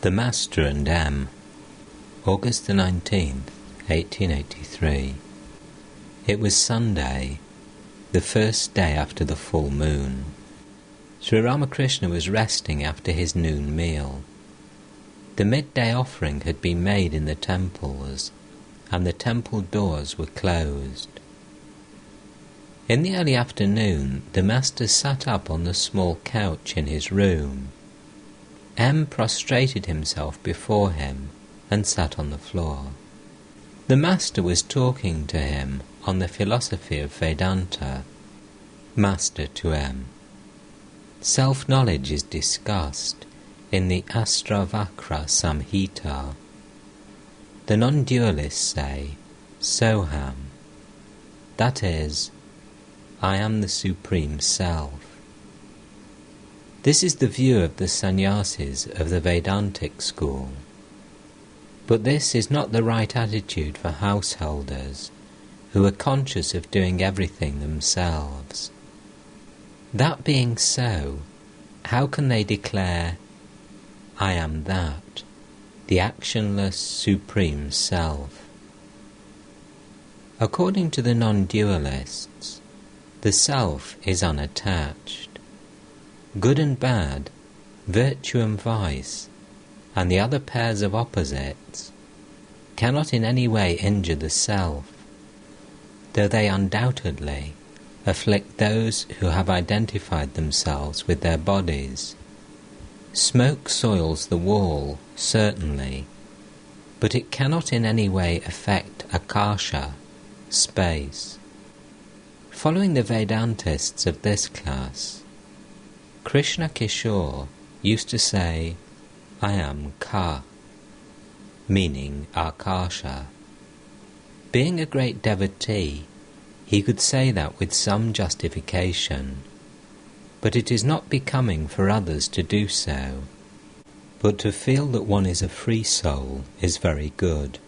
The Master and M. August the 19th, 1883. It was Sunday, the first day after the full moon. Sri Ramakrishna was resting after his noon meal. The midday offering had been made in the temples, and the temple doors were closed. In the early afternoon, the Master sat up on the small couch in his room. M prostrated himself before him and sat on the floor. The Master was talking to him on the philosophy of Vedanta. Master to M. Self-knowledge is discussed in the Ashtavakra Samhita. The non-dualists say, Soham, that is, I am the Supreme Self. This is the view of the sannyasis of the Vedantic school. But this is not the right attitude for householders who are conscious of doing everything themselves. That being so, how can they declare, I am that, the actionless Supreme Self? According to the non-dualists, the Self is unattached. Good and bad, virtue and vice, and the other pairs of opposites cannot in any way injure the Self, though they undoubtedly afflict those who have identified themselves with their bodies. Smoke soils the wall, certainly, but it cannot in any way affect akasha, space. Following the Vedantists of this class, Krishna Kishore used to say, I am Ka, meaning Akasha. Being a great devotee, he could say that with some justification, but it is not becoming for others to do so. But to feel that one is a free soul is very good.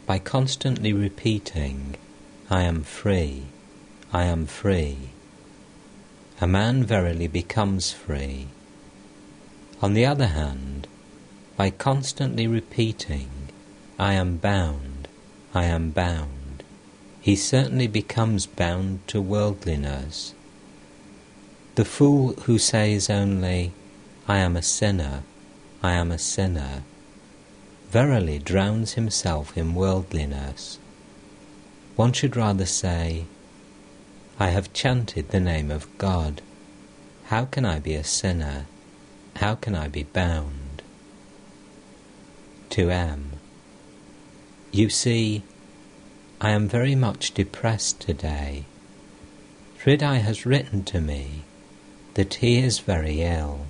By constantly repeating, I am free, I am free, a man verily becomes free. On the other hand, by constantly repeating, I am bound, he certainly becomes bound to worldliness. The fool who says only, I am a sinner, verily drowns himself in worldliness. One should rather say, I have chanted the name of God. How can I be a sinner? How can I be bound? To M. You see, I am very much depressed today. Hridai has written to me that he is very ill.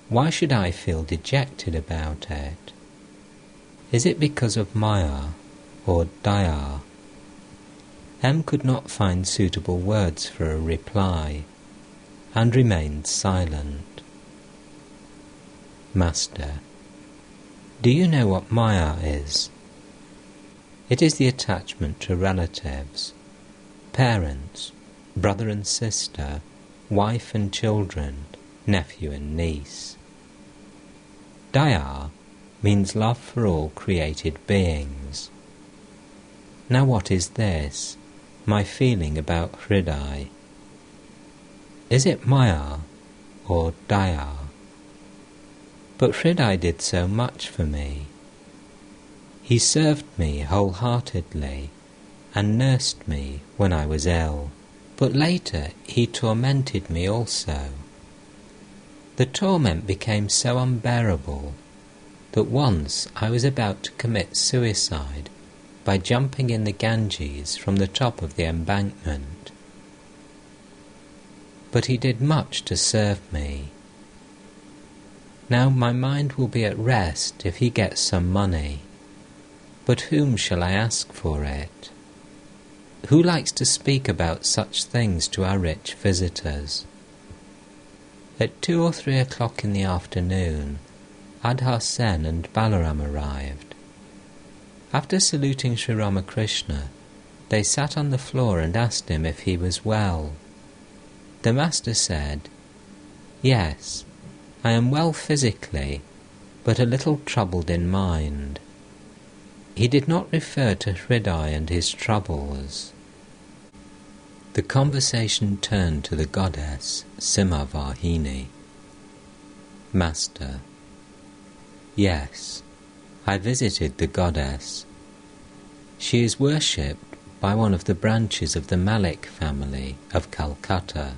Why should I feel dejected about it? Is it because of Maya or Daya? M could not find suitable words for a reply, and remained silent. Master. Do you know what Maya is? It is the attachment to relatives, parents, brother and sister, wife and children, nephew and niece. Daya means love for all created beings. Now what is this? My feeling about Hridai? Is it Maya or Daya? But Hridai did so much for me. He served me wholeheartedly and nursed me when I was ill, but later he tormented me also. The torment became so unbearable that once I was about to commit suicide by jumping in the Ganges from the top of the embankment. But he did much to serve me. Now my mind will be at rest if he gets some money, but whom shall I ask for it? Who likes to speak about such things to our rich visitors? At 2 or 3 o'clock in the afternoon, Adhar Sen and Balaram arrived. After saluting Sri Ramakrishna, they sat on the floor and asked him if he was well. The Master said, Yes, I am well physically, but a little troubled in mind. He did not refer to Hridaya and his troubles. The conversation turned to the goddess Simhavahini. Master: Yes, I visited the goddess. She is worshipped by one of the branches of the Malik family of Calcutta.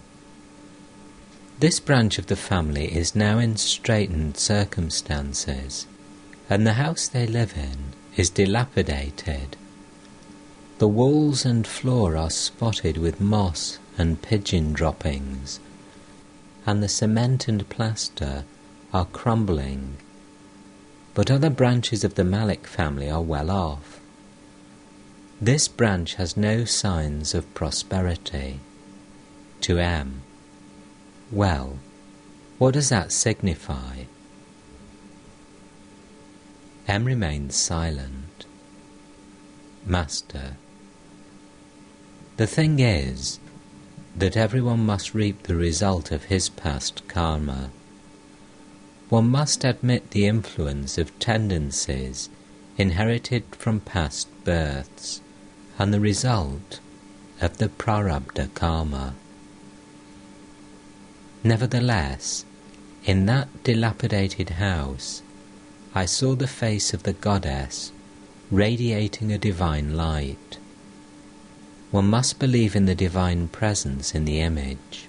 This branch of the family is now in straitened circumstances, and the house they live in is dilapidated. The walls and floor are spotted with moss and pigeon droppings, and the cement and plaster are crumbling. But other branches of the Malik family are well off. This branch has no signs of prosperity. To M: Well, what does that signify? M remains silent. Master: The thing is that everyone must reap the result of his past karma. One must admit the influence of tendencies inherited from past births and the result of the prarabdha karma. Nevertheless, in that dilapidated house, I saw the face of the goddess radiating a divine light. One must believe in the divine presence in the image.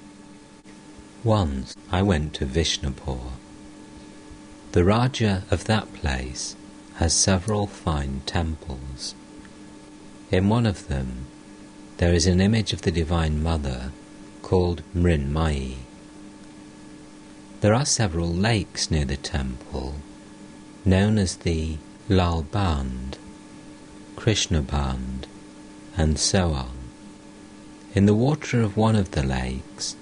Once I went to Vishnupur. The Raja of that place has several fine temples. In one of them there is an image of the Divine Mother called Mrinmayi. There are several lakes near the temple, known as the Lal Band, Krishna Band, and so on. In the water of one of the lakes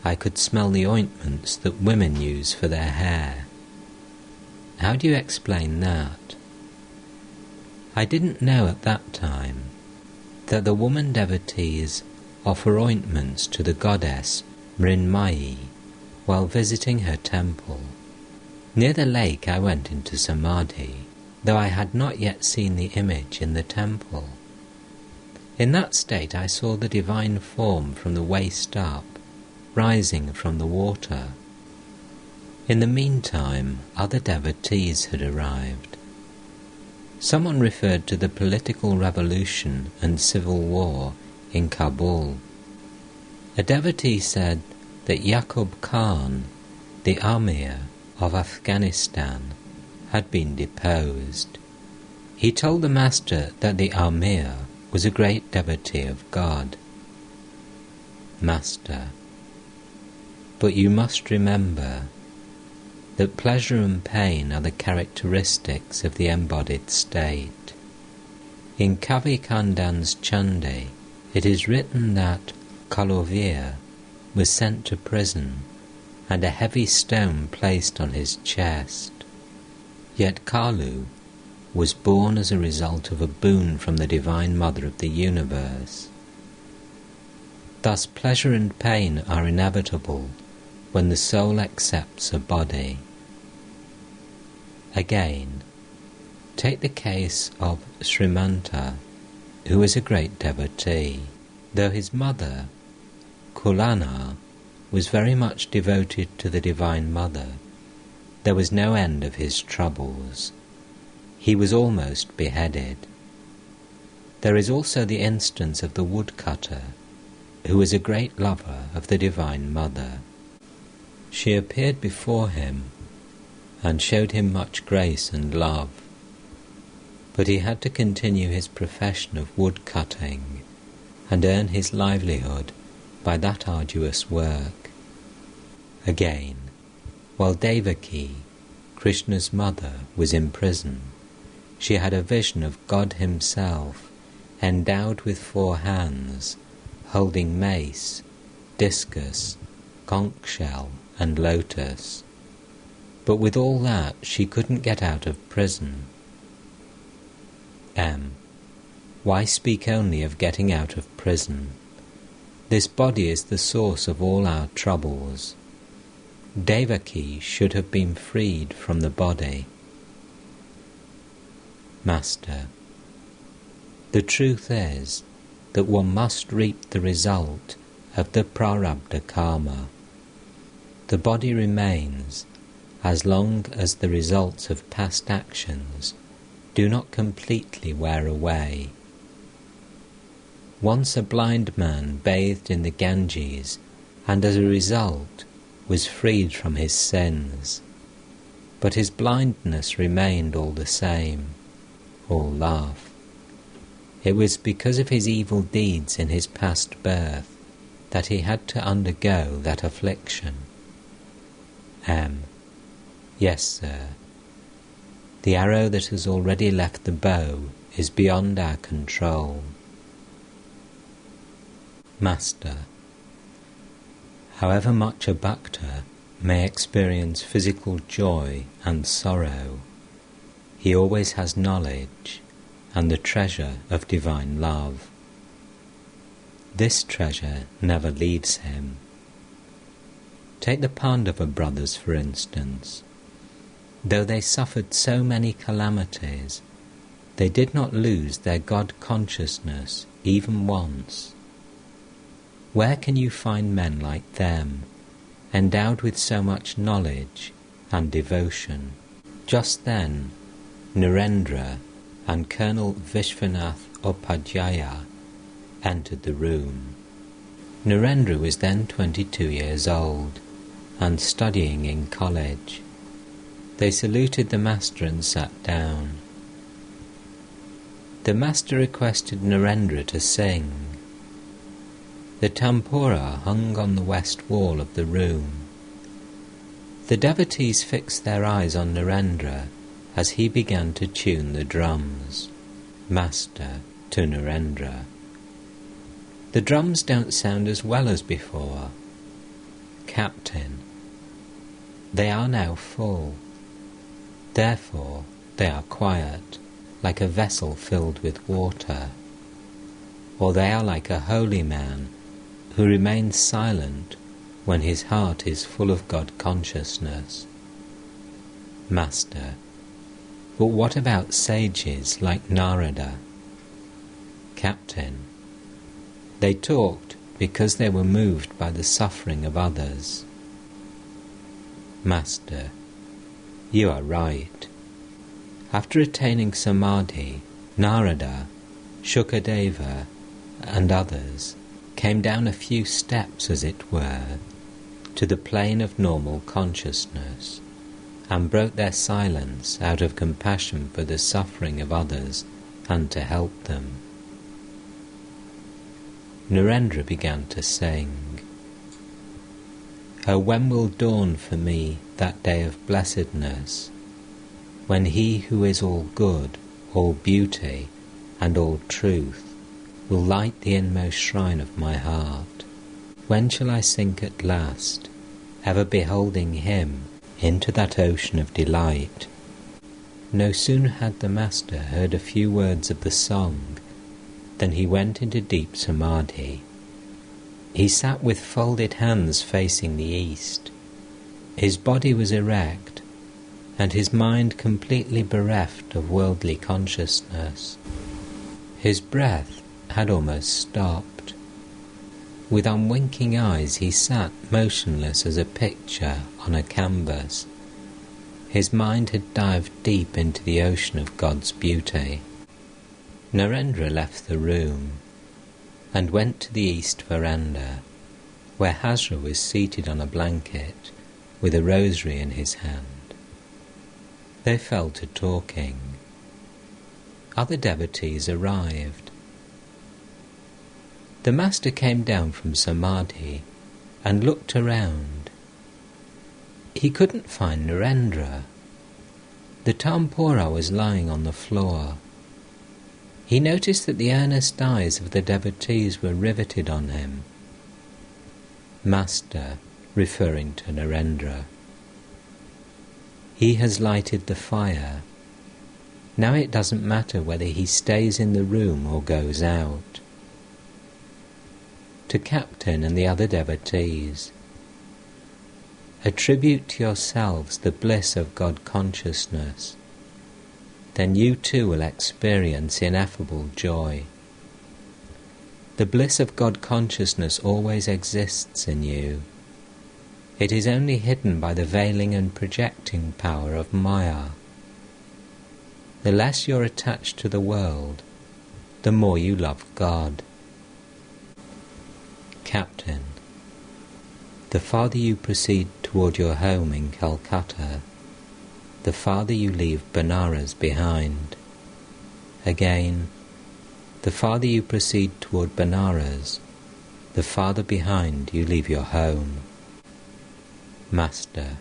I could smell the ointments that women use for their hair. How do you explain that? I didn't know at that time that the woman devotees offer ointments to the goddess Mrinmayi while visiting her temple. Near the lake I went into samadhi, though I had not yet seen the image in the temple. In that state I saw the divine form from the waist up, rising from the water. In the meantime, other devotees had arrived. Someone referred to the political revolution and civil war in Kabul. A devotee said that Yaqub Khan, the Amir of Afghanistan, had been deposed. He told the Master that the Amir was a great devotee of God. Master: But you must remember that pleasure and pain are the characteristics of the embodied state. In Kavi Kandan's Chandi, it is written that Kalovir was sent to prison and a heavy stone placed on his chest. Yet Kalu was born as a result of a boon from the Divine Mother of the universe. Thus pleasure and pain are inevitable when the soul accepts a body. Again, take the case of Srimanta, who is a great devotee. Though his mother, Kulana, was very much devoted to the Divine Mother, there was no end of his troubles. He was almost beheaded. There is also the instance of the woodcutter, who was a great lover of the Divine Mother. She appeared before him and showed him much grace and love, but he had to continue his profession of woodcutting and earn his livelihood by that arduous work. Again, while Devaki, Krishna's mother, was in prison, she had a vision of God himself, endowed with 4 hands, holding mace, discus, conch shell, and lotus. But with all that, she couldn't get out of prison. M. Why speak only of getting out of prison? This body is the source of all our troubles. Devaki should have been freed from the body. Master, the truth is that one must reap the result of the prarabdha karma. The body remains as long as the results of past actions do not completely wear away. Once a blind man bathed in the Ganges and as a result was freed from his sins, but his blindness remained all the same. All laugh. It was because of his evil deeds in his past birth that he had to undergo that affliction. M. Yes, sir. The arrow that has already left the bow is beyond our control. Master, however much a bhakta may experience physical joy and sorrow, he always has knowledge and the treasure of divine love. This treasure never leaves him. Take the Pandava brothers, for instance. Though they suffered so many calamities, they did not lose their God consciousness even once. Where can you find men like them, endowed with so much knowledge and devotion? Just then, Narendra and Colonel Vishwanath Upadhyaya entered the room. Narendra was then 22 years old and studying in college. They saluted the master and sat down. The master requested Narendra to sing. The tampura hung on the west wall of the room. The devotees fixed their eyes on Narendra as he began to tune the drums. Master to Narendra. The drums don't sound as well as before. Captain. They are now full. Therefore they are quiet, like a vessel filled with water. Or they are like a holy man who remains silent when his heart is full of God consciousness. Master. But what about sages like Narada? Captain. They talked because they were moved by the suffering of others. Master. You are right. After attaining samadhi, Narada, Shukadeva, and others came down a few steps, as it were, to the plane of normal consciousness, and broke their silence out of compassion for the suffering of others and to help them. Narendra began to sing. Oh, when will dawn for me that day of blessedness, when he who is all good, all beauty, and all truth will light the inmost shrine of my heart? When shall I sink at last, ever beholding him into that ocean of delight? No sooner had the master heard a few words of the song than he went into deep samadhi. He sat with folded hands facing the east. His body was erect, and his mind completely bereft of worldly consciousness. His breath had almost stopped. With unwinking eyes he sat motionless as a picture on a canvas. His mind had dived deep into the ocean of God's beauty. Narendra left the room and went to the east veranda, where Hazra was seated on a blanket with a rosary in his hand. They fell to talking. Other devotees arrived. The master came down from samadhi and looked around. He couldn't find Narendra. The tampura was lying on the floor. He noticed that the earnest eyes of the devotees were riveted on him. Master, referring to Narendra. He has lighted the fire. Now it doesn't matter whether he stays in the room or goes out. To Captain and the other devotees. Attribute to yourselves the bliss of God consciousness. Then you too will experience ineffable joy. The bliss of God consciousness always exists in you. It is only hidden by the veiling and projecting power of Maya. The less you're attached to the world, the more you love God. Captain, the farther you proceed toward your home in Calcutta, the farther you leave Benares behind. Again, the farther you proceed toward Benares, the farther behind you leave your home. Master,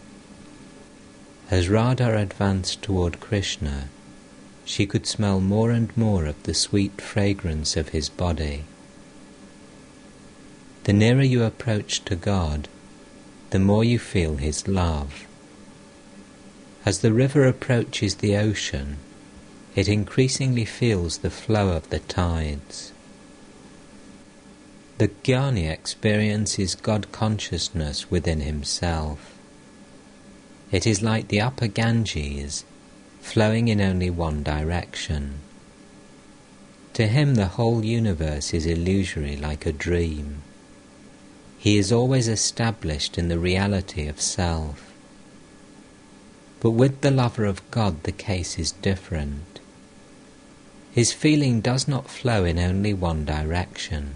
as Radha advanced toward Krishna, she could smell more and more of the sweet fragrance of his body. The nearer you approach to God, the more you feel his love. As the river approaches the ocean, it increasingly feels the flow of the tides. The jnani experiences God consciousness within himself. It is like the upper Ganges, flowing in only one direction. To him the whole universe is illusory like a dream. He is always established in the reality of self. But with the lover of God the case is different. His feeling does not flow in only one direction.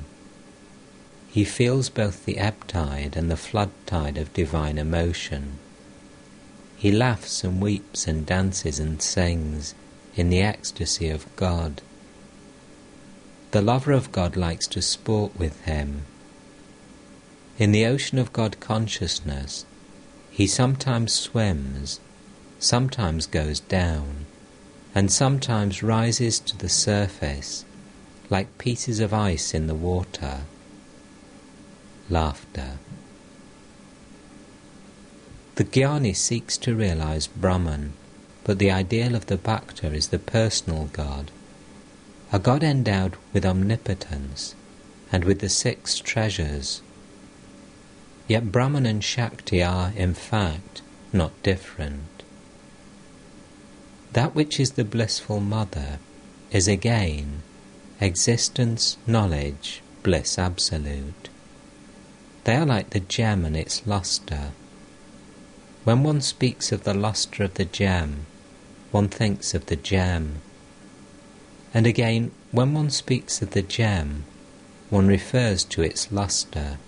He feels both the ebb tide and the flood tide of divine emotion. He laughs and weeps and dances and sings in the ecstasy of God. The lover of God likes to sport with him. In the ocean of God consciousness, he sometimes swims, sometimes goes down, and sometimes rises to the surface like pieces of ice in the water. Laughter. The jnani seeks to realize Brahman, but the ideal of the bhakta is the personal God, a God endowed with omnipotence and with the 6 treasures. Yet Brahman and Shakti are, in fact, not different. That which is the blissful mother is again existence, knowledge, bliss absolute. They are like the gem and its lustre. When one speaks of the lustre of the gem, one thinks of the gem. And again, when one speaks of the gem, one refers to its lustre.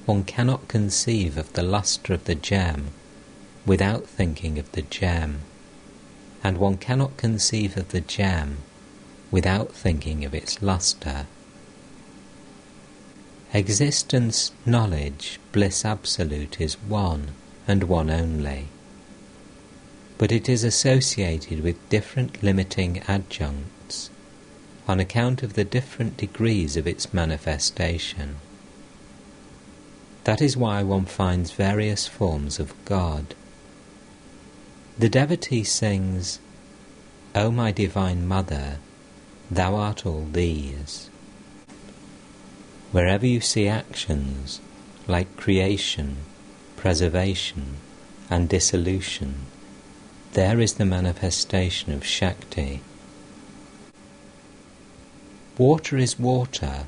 One cannot conceive of the lustre of the gem without thinking of the gem, and one cannot conceive of the gem without thinking of its lustre. Existence, knowledge, bliss absolute is one and one only, but it is associated with different limiting adjuncts on account of the different degrees of its manifestation. That is why one finds various forms of God. The devotee sings, "O my divine mother, thou art all these." Wherever you see actions like creation, preservation and dissolution, there is the manifestation of Shakti. Water is water,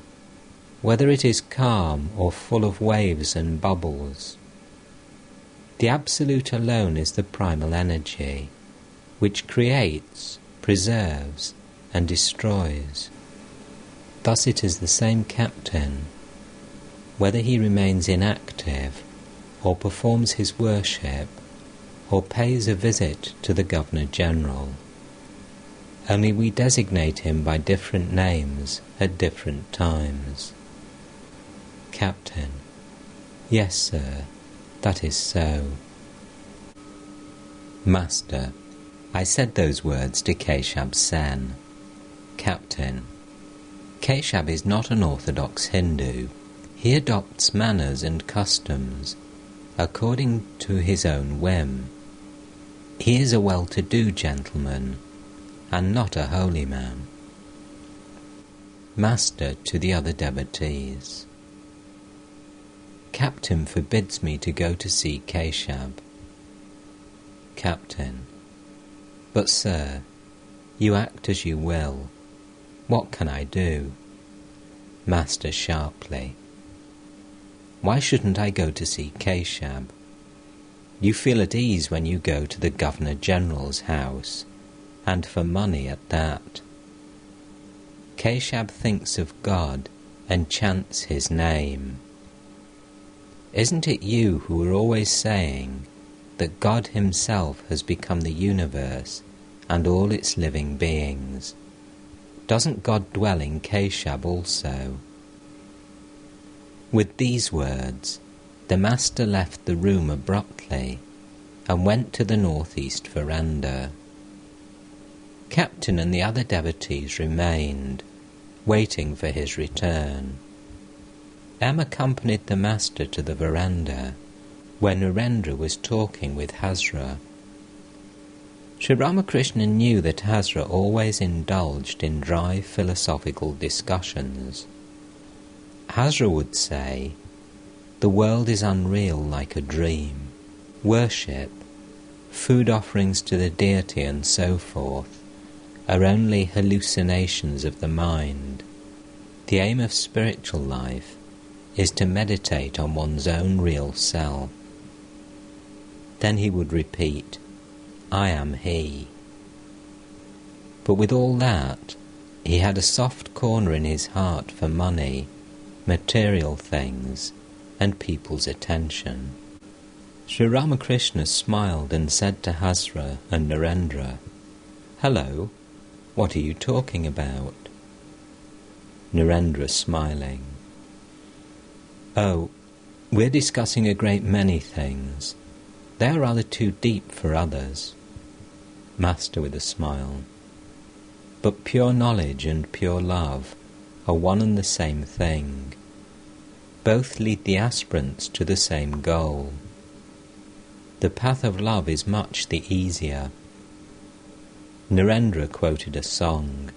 whether it is calm or full of waves and bubbles. The Absolute alone is the primal energy, which creates, preserves, and destroys. Thus it is the same captain, whether he remains inactive, or performs his worship, or pays a visit to the Governor-General. Only we designate him by different names at different times. Captain: Yes, sir, that is so. Master: I said those words to Keshab Sen. Captain: Keshab is not an orthodox Hindu. He adopts manners and customs according to his own whim. He is a well-to-do gentleman and not a holy man. Master to the other devotees: Captain forbids me to go to see Keshab. Captain: But sir, you act as you will. What can I do? Master sharply: Why shouldn't I go to see Keshab? You feel at ease when you go to the Governor-General's house, and for money at that. Keshab thinks of God and chants his name. Isn't it you who are always saying that God himself has become the universe and all its living beings? Doesn't God dwell in Keshab also? With these words, the master left the room abruptly and went to the northeast veranda. Captain and the other devotees remained, waiting for his return. M accompanied the master to the veranda, where Narendra was talking with Hazra. Sri Ramakrishna knew that Hazra always indulged in dry philosophical discussions. Hazra would say, the world is unreal like a dream. Worship, food offerings to the deity and so forth, are only hallucinations of the mind. The aim of spiritual life is to meditate on one's own real self. Then he would repeat, I am he. But with all that, he had a soft corner in his heart for money, material things, and people's attention. Sri Ramakrishna smiled and said to Hazra and Narendra, Hello, what are you talking about? Narendra smiling, Oh, we're discussing a great many things. They are rather too deep for others. Master with a smile, But pure knowledge and pure love are one and the same thing. Both lead the aspirants to the same goal. The path of love is much the easier. Narendra quoted a song,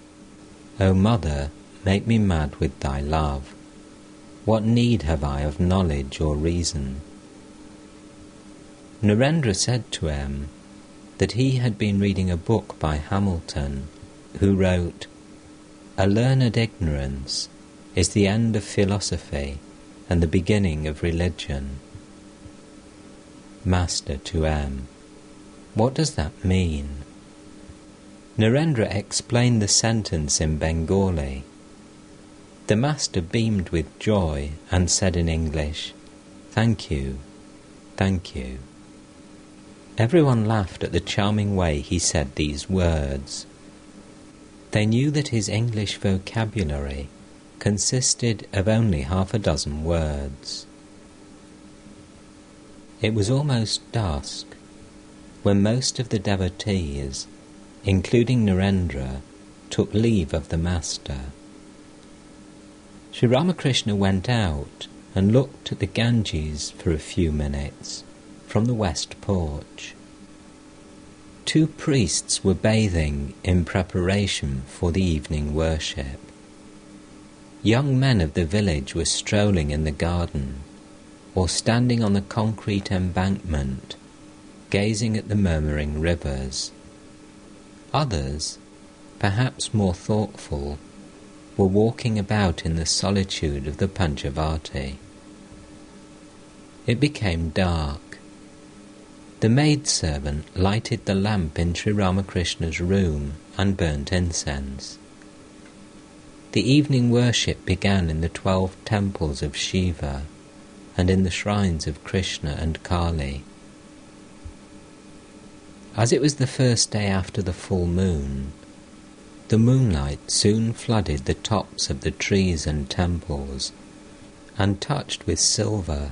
O mother, make me mad with thy love. What need have I of knowledge or reason? Narendra said to M that he had been reading a book by Hamilton, who wrote, A learned ignorance is the end of philosophy and the beginning of religion. Master to M, what does that mean? Narendra explained the sentence in Bengali. The master beamed with joy and said in English, Thank you, thank you. Everyone laughed at the charming way he said these words. They knew that his English vocabulary consisted of only half a dozen words. It was almost dusk when most of the devotees, including Narendra, took leave of the master. Sri Ramakrishna went out and looked at the Ganges for a few minutes from the west porch. 2 priests were bathing in preparation for the evening worship. Young men of the village were strolling in the garden or standing on the concrete embankment, gazing at the murmuring rivers. Others, perhaps more thoughtful, were walking about in the solitude of the Panchavati. It became dark. The maidservant lighted the lamp in Sri Ramakrishna's room and burnt incense. The evening worship began in the 12 temples of Shiva and in the shrines of Krishna and Kali. As it was the first day after the full moon, the moonlight soon flooded the tops of the trees and temples and touched with silver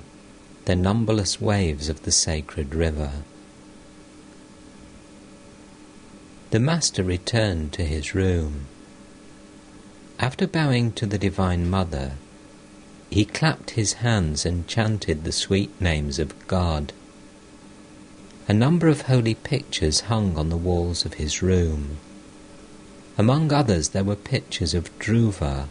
the numberless waves of the sacred river. The master returned to his room. After bowing to the Divine Mother, he clapped his hands and chanted the sweet names of God. A number of holy pictures hung on the walls of his room. Among others there were pictures of Dhruva,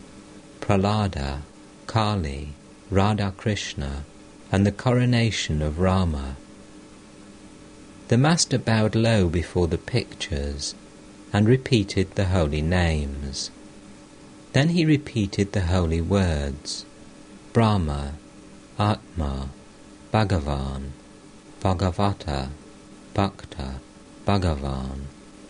Prahlada, Kali, Radha Krishna, and the coronation of Rama. The Master bowed low before the pictures and repeated the holy names. Then he repeated the holy words, Brahma, Atma, Bhagavan, Bhagavata, Bhakta, Bhagavan,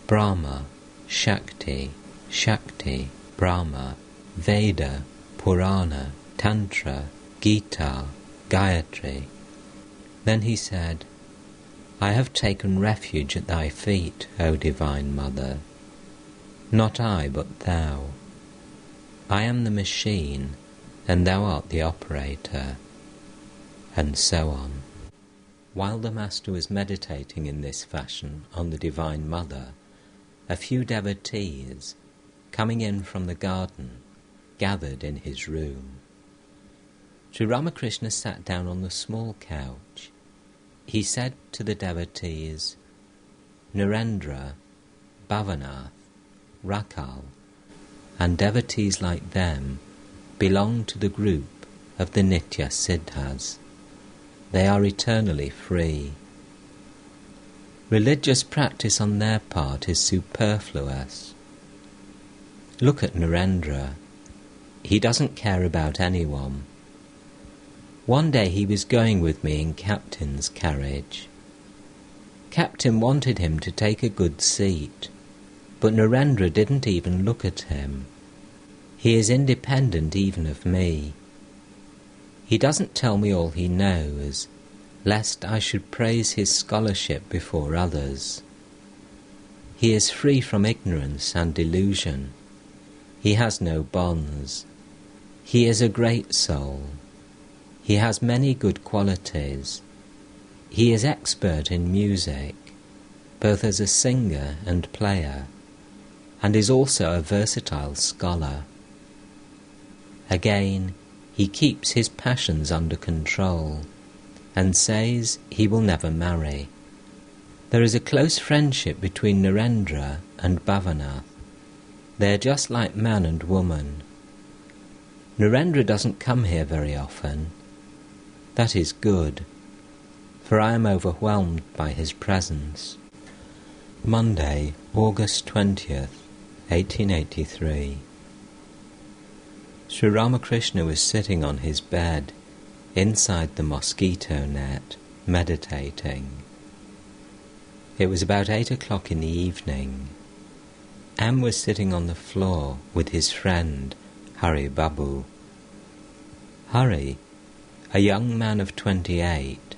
Brahma, Shakti, Shakti, Brahma, Veda, Purana, Tantra, Gita, Gayatri. Then he said, I have taken refuge at thy feet, O Divine Mother. Not I, but thou. I am the machine, and thou art the operator. And so on. While the Master was meditating in this fashion on the Divine Mother, a few devotees, coming in from the garden, gathered in his room. Sri Ramakrishna sat down on the small couch. He said to the devotees, Narendra, Bhavanath, Rakal, and devotees like them belong to the group of the Nitya Siddhas. They are eternally free. Religious practice on their part is superfluous. Look at Narendra. He doesn't care about anyone. One day he was going with me in Captain's carriage. Captain wanted him to take a good seat, but Narendra didn't even look at him. He is independent even of me. He doesn't tell me all he knows, lest I should praise his scholarship before others. He is free from ignorance and delusion. He has no bonds. He is a great soul. He has many good qualities. He is expert in music, both as a singer and player, and is also a versatile scholar. Again, he keeps his passions under control and says he will never marry. There is a close friendship between Narendra and Bhavanath. They are just like man and woman. Narendra doesn't come here very often. That is good, for I am overwhelmed by his presence. Monday, August 20th, 1883. Sri Ramakrishna was sitting on his bed, inside the mosquito net, meditating. It was about 8 o'clock in the evening. M was sitting on the floor with his friend, Hari Babu. Hari, a young man of 28,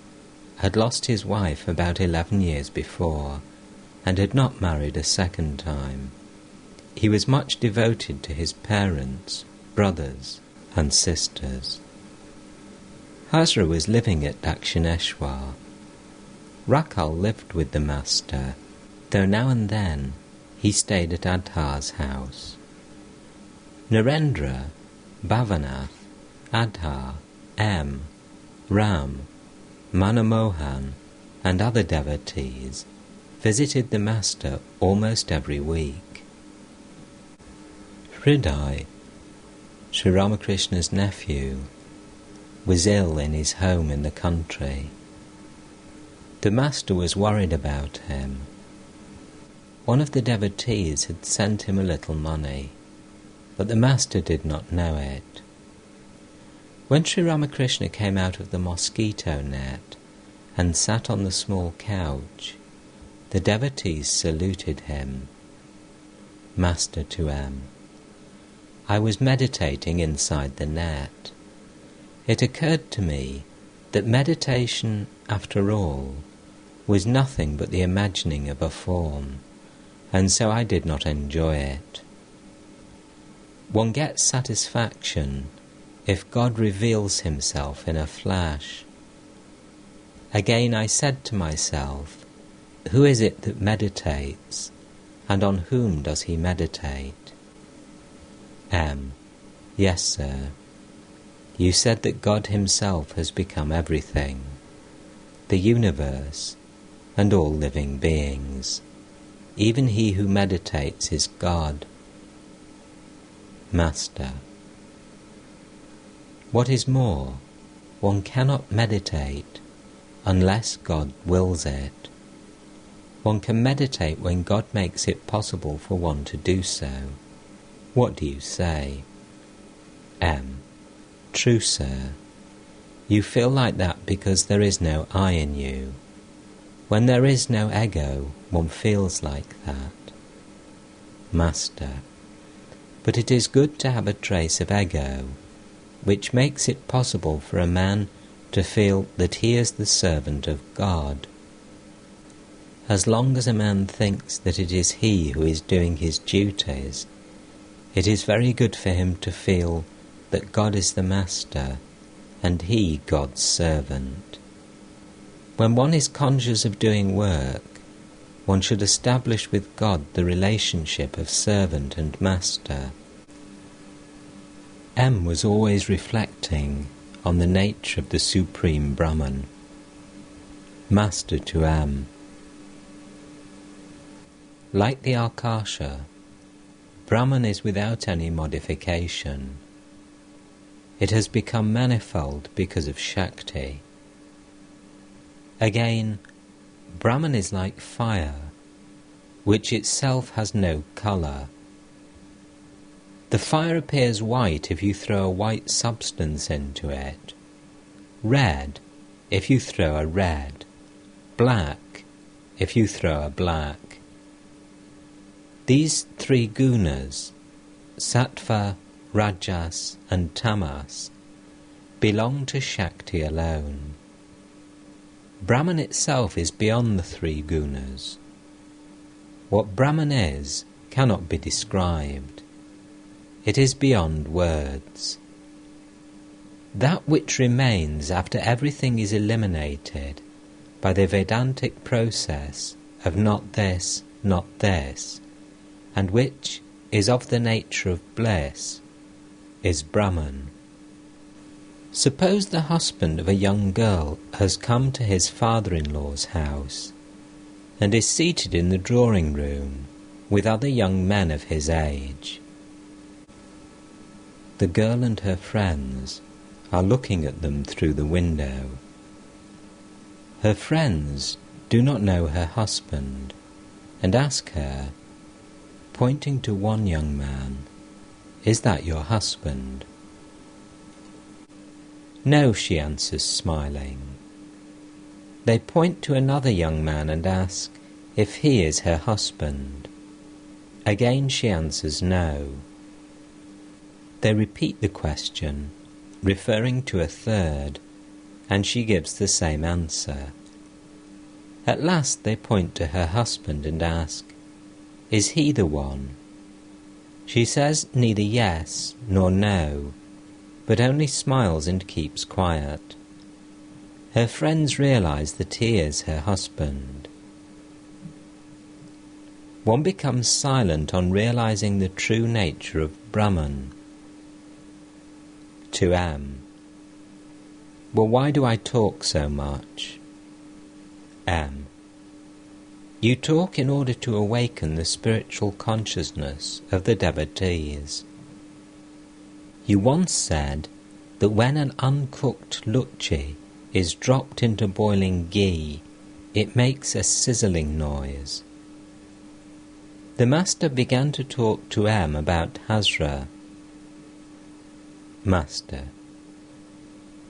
had lost his wife about 11 years before, and had not married a second time. He was much devoted to his parents, brothers, and sisters. Hazra was living at Dakshineshwar. Rakal lived with the Master, though now and then he stayed at Adhar's house. Narendra, Bhavanath, Adhar, M, Ram, Manamohan, and other devotees visited the Master almost every week. Hriday, Sri Ramakrishna's nephew, was ill in his home in the country. The Master was worried about him. One of the devotees had sent him a little money, but the Master did not know it. When Sri Ramakrishna came out of the mosquito net and sat on the small couch, the devotees saluted him. Master to M. I was meditating inside the net. It occurred to me that meditation, after all, was nothing but the imagining of a form, and so I did not enjoy it. One gets satisfaction if God reveals himself in a flash. Again I said to myself, who is it that meditates, and on whom does he meditate? M. Yes, sir. You said that God himself has become everything, the universe, and all living beings. Even he who meditates is God. Master. What is more, one cannot meditate unless God wills it. One can meditate when God makes it possible for one to do so. What do you say? M. True, sir. You feel like that because there is no I in you. When there is no ego, one feels like that. Master. But it is good to have a trace of ego, which makes it possible for a man to feel that he is the servant of God. As long as a man thinks that it is he who is doing his duties, it is very good for him to feel that God is the master and he God's servant. When one is conscious of doing work, one should establish with God the relationship of servant and master. M was always reflecting on the nature of the Supreme Brahman. Master to M. Like the Akasha, Brahman is without any modification. It has become manifold because of Shakti. Again, Brahman is like fire, which itself has no colour. The fire appears white if you throw a white substance into it, red if you throw a red, black if you throw a black. These three gunas, sattva, rajas and tamas, belong to Shakti alone. Brahman itself is beyond the three gunas. What Brahman is cannot be described. It is beyond words. That which remains after everything is eliminated by the Vedantic process of not this, and which is of the nature of bliss, is Brahman. Suppose the husband of a young girl has come to his father-in-law's house and is seated in the drawing room with other young men of his age. The girl and her friends are looking at them through the window. Her friends do not know her husband and ask her, pointing to one young man, "Is that your husband?" "No," she answers, smiling. They point to another young man and ask if he is her husband. Again she answers no. They repeat the question, referring to a third, and she gives the same answer. At last they point to her husband and ask, "Is he the one?" She says neither yes nor no, but only smiles and keeps quiet. Her friends realize that he is her husband. One becomes silent on realizing the true nature of Brahman. To M. Well, why do I talk so much? M. You talk in order to awaken the spiritual consciousness of the devotees. You once said that when an uncooked luchi is dropped into boiling ghee, it makes a sizzling noise. The master began to talk to M about Hazra. Master.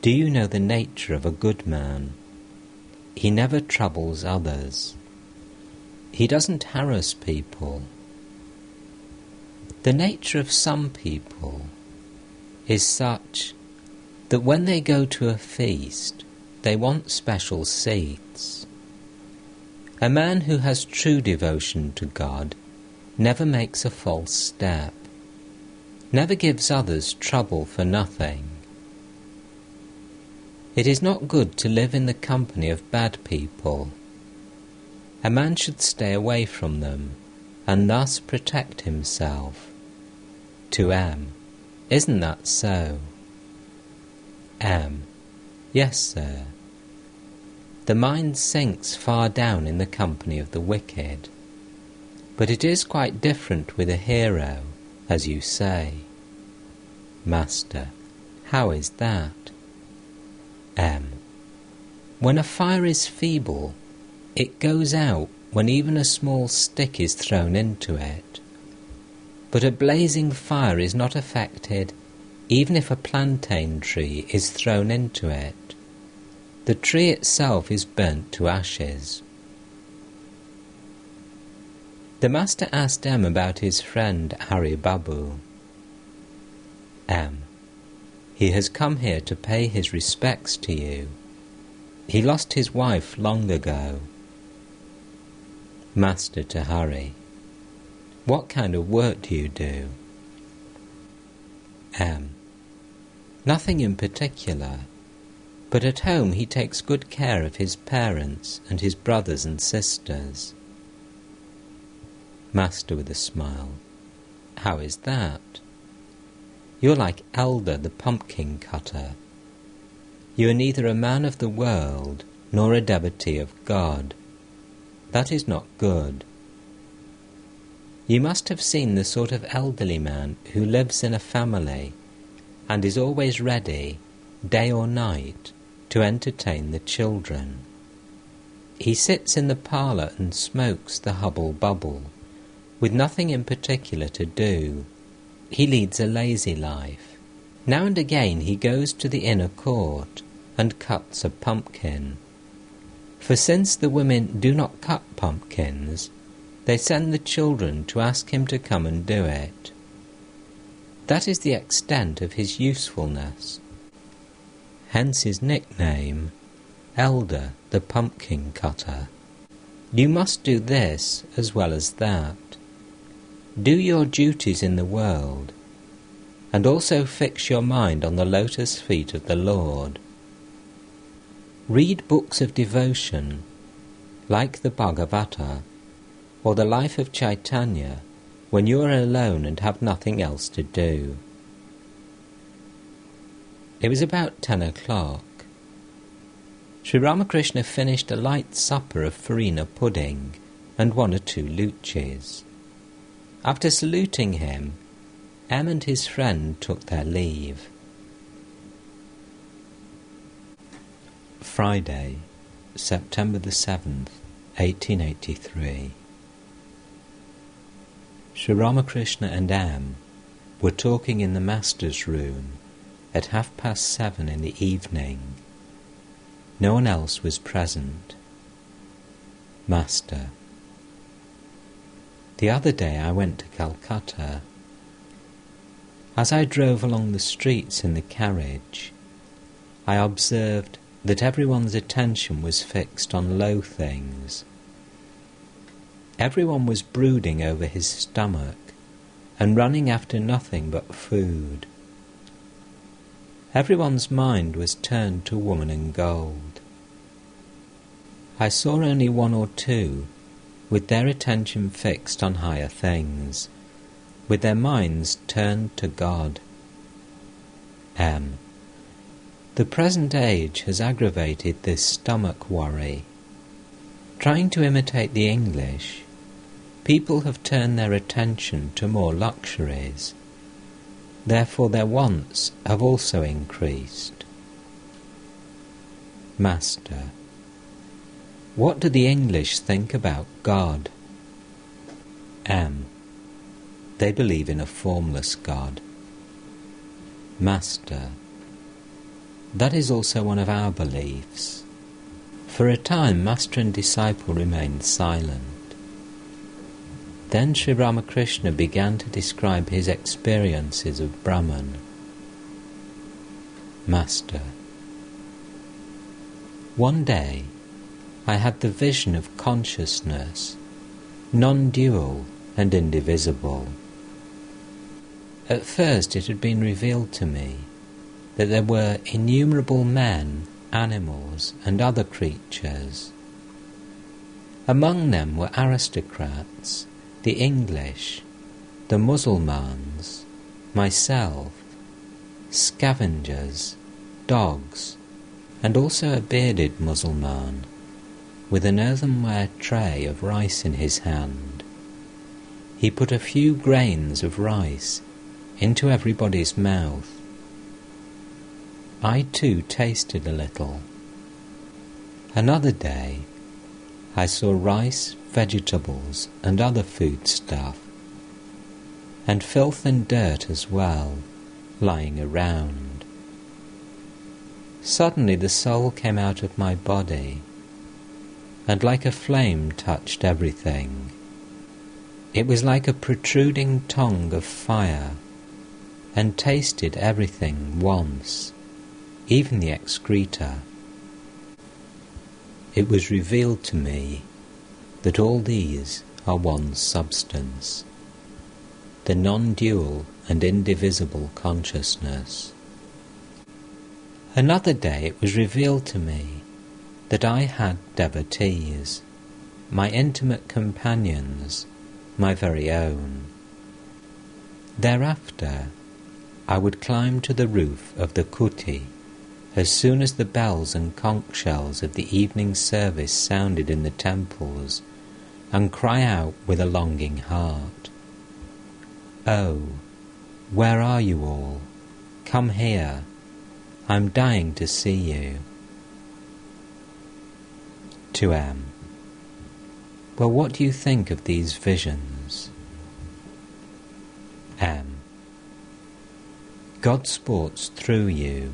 Do you know the nature of a good man? He never troubles others. He doesn't harass people. The nature of some people is such that when they go to a feast, they want special seats. A man who has true devotion to God never makes a false step, never gives others trouble for nothing. It is not good to live in the company of bad people. A man should stay away from them and thus protect himself. To M. Isn't that so? M. Yes, sir. The mind sinks far down in the company of the wicked, but it is quite different with a hero, as you say. Master. How is that? M. When a fire is feeble, it goes out when even a small stick is thrown into it. But a blazing fire is not affected even if a plantain tree is thrown into it. The tree itself is burnt to ashes. The Master asked M about his friend Hari Babu. M. He has come here to pay his respects to you. He lost his wife long ago. Master to Hari. What kind of work do you do? M. Nothing in particular, but at home he takes good care of his parents and his brothers and sisters. Master with a smile. How is that? You're like Elder the pumpkin cutter. You are neither a man of the world nor a devotee of God. That is not good. You must have seen the sort of elderly man who lives in a family and is always ready, day or night, to entertain the children. He sits in the parlour and smokes the hubble-bubble, with nothing in particular to do. He leads a lazy life. Now and again he goes to the inner court and cuts a pumpkin. For since the women do not cut pumpkins, they send the children to ask him to come and do it. That is the extent of his usefulness. Hence his nickname, Elder the Pumpkin Cutter. You must do this as well as that. Do your duties in the world, and also fix your mind on the lotus feet of the Lord. Read books of devotion, like the Bhagavata, or the life of Chaitanya, when you are alone and have nothing else to do. It was about 10 o'clock. Sri Ramakrishna finished a light supper of farina pudding and 1 or 2 luchis. After saluting him, M and his friend took their leave. Friday, September the 7th, 1883. Sri Ramakrishna and M were talking in the Master's room at 7:30 in the evening. No one else was present. Master. The other day I went to Calcutta. As I drove along the streets in the carriage, I observed that everyone's attention was fixed on low things. Everyone was brooding over his stomach and running after nothing but food. Everyone's mind was turned to woman and gold. I saw only 1 or 2 with their attention fixed on higher things, with their minds turned to God. M. The present age has aggravated this stomach worry. Trying to imitate the English, people have turned their attention to more luxuries. Therefore their wants have also increased. Master. What do the English think about God? M. They believe in a formless God. Master. That is also one of our beliefs. For a time, Master and disciple remained silent. Then Sri Ramakrishna began to describe his experiences of Brahman. Master. One day, I had the vision of consciousness, non-dual and indivisible. At first it had been revealed to me that there were innumerable men, animals and other creatures. Among them were aristocrats, the English, the Mussulmans, myself, scavengers, dogs, and also a bearded Mussulman, with an earthenware tray of rice in his hand. He put a few grains of rice into everybody's mouth. I too tasted a little. Another day, I saw rice, vegetables, and other food stuff, and filth and dirt as well, lying around. Suddenly the soul came out of my body, and like a flame touched everything. It was like a protruding tongue of fire, and tasted everything once, even the excreta. It was revealed to me that all these are one substance, the non-dual and indivisible consciousness. Another day it was revealed to me that I had devotees, my intimate companions, my very own. Thereafter, I would climb to the roof of the kuti as soon as the bells and conch shells of the evening service sounded in the temples, and cry out with a longing heart, "Oh, where are you all? Come here. I'm dying to see you." To M. Well, what do you think of these visions? M. God sports through you.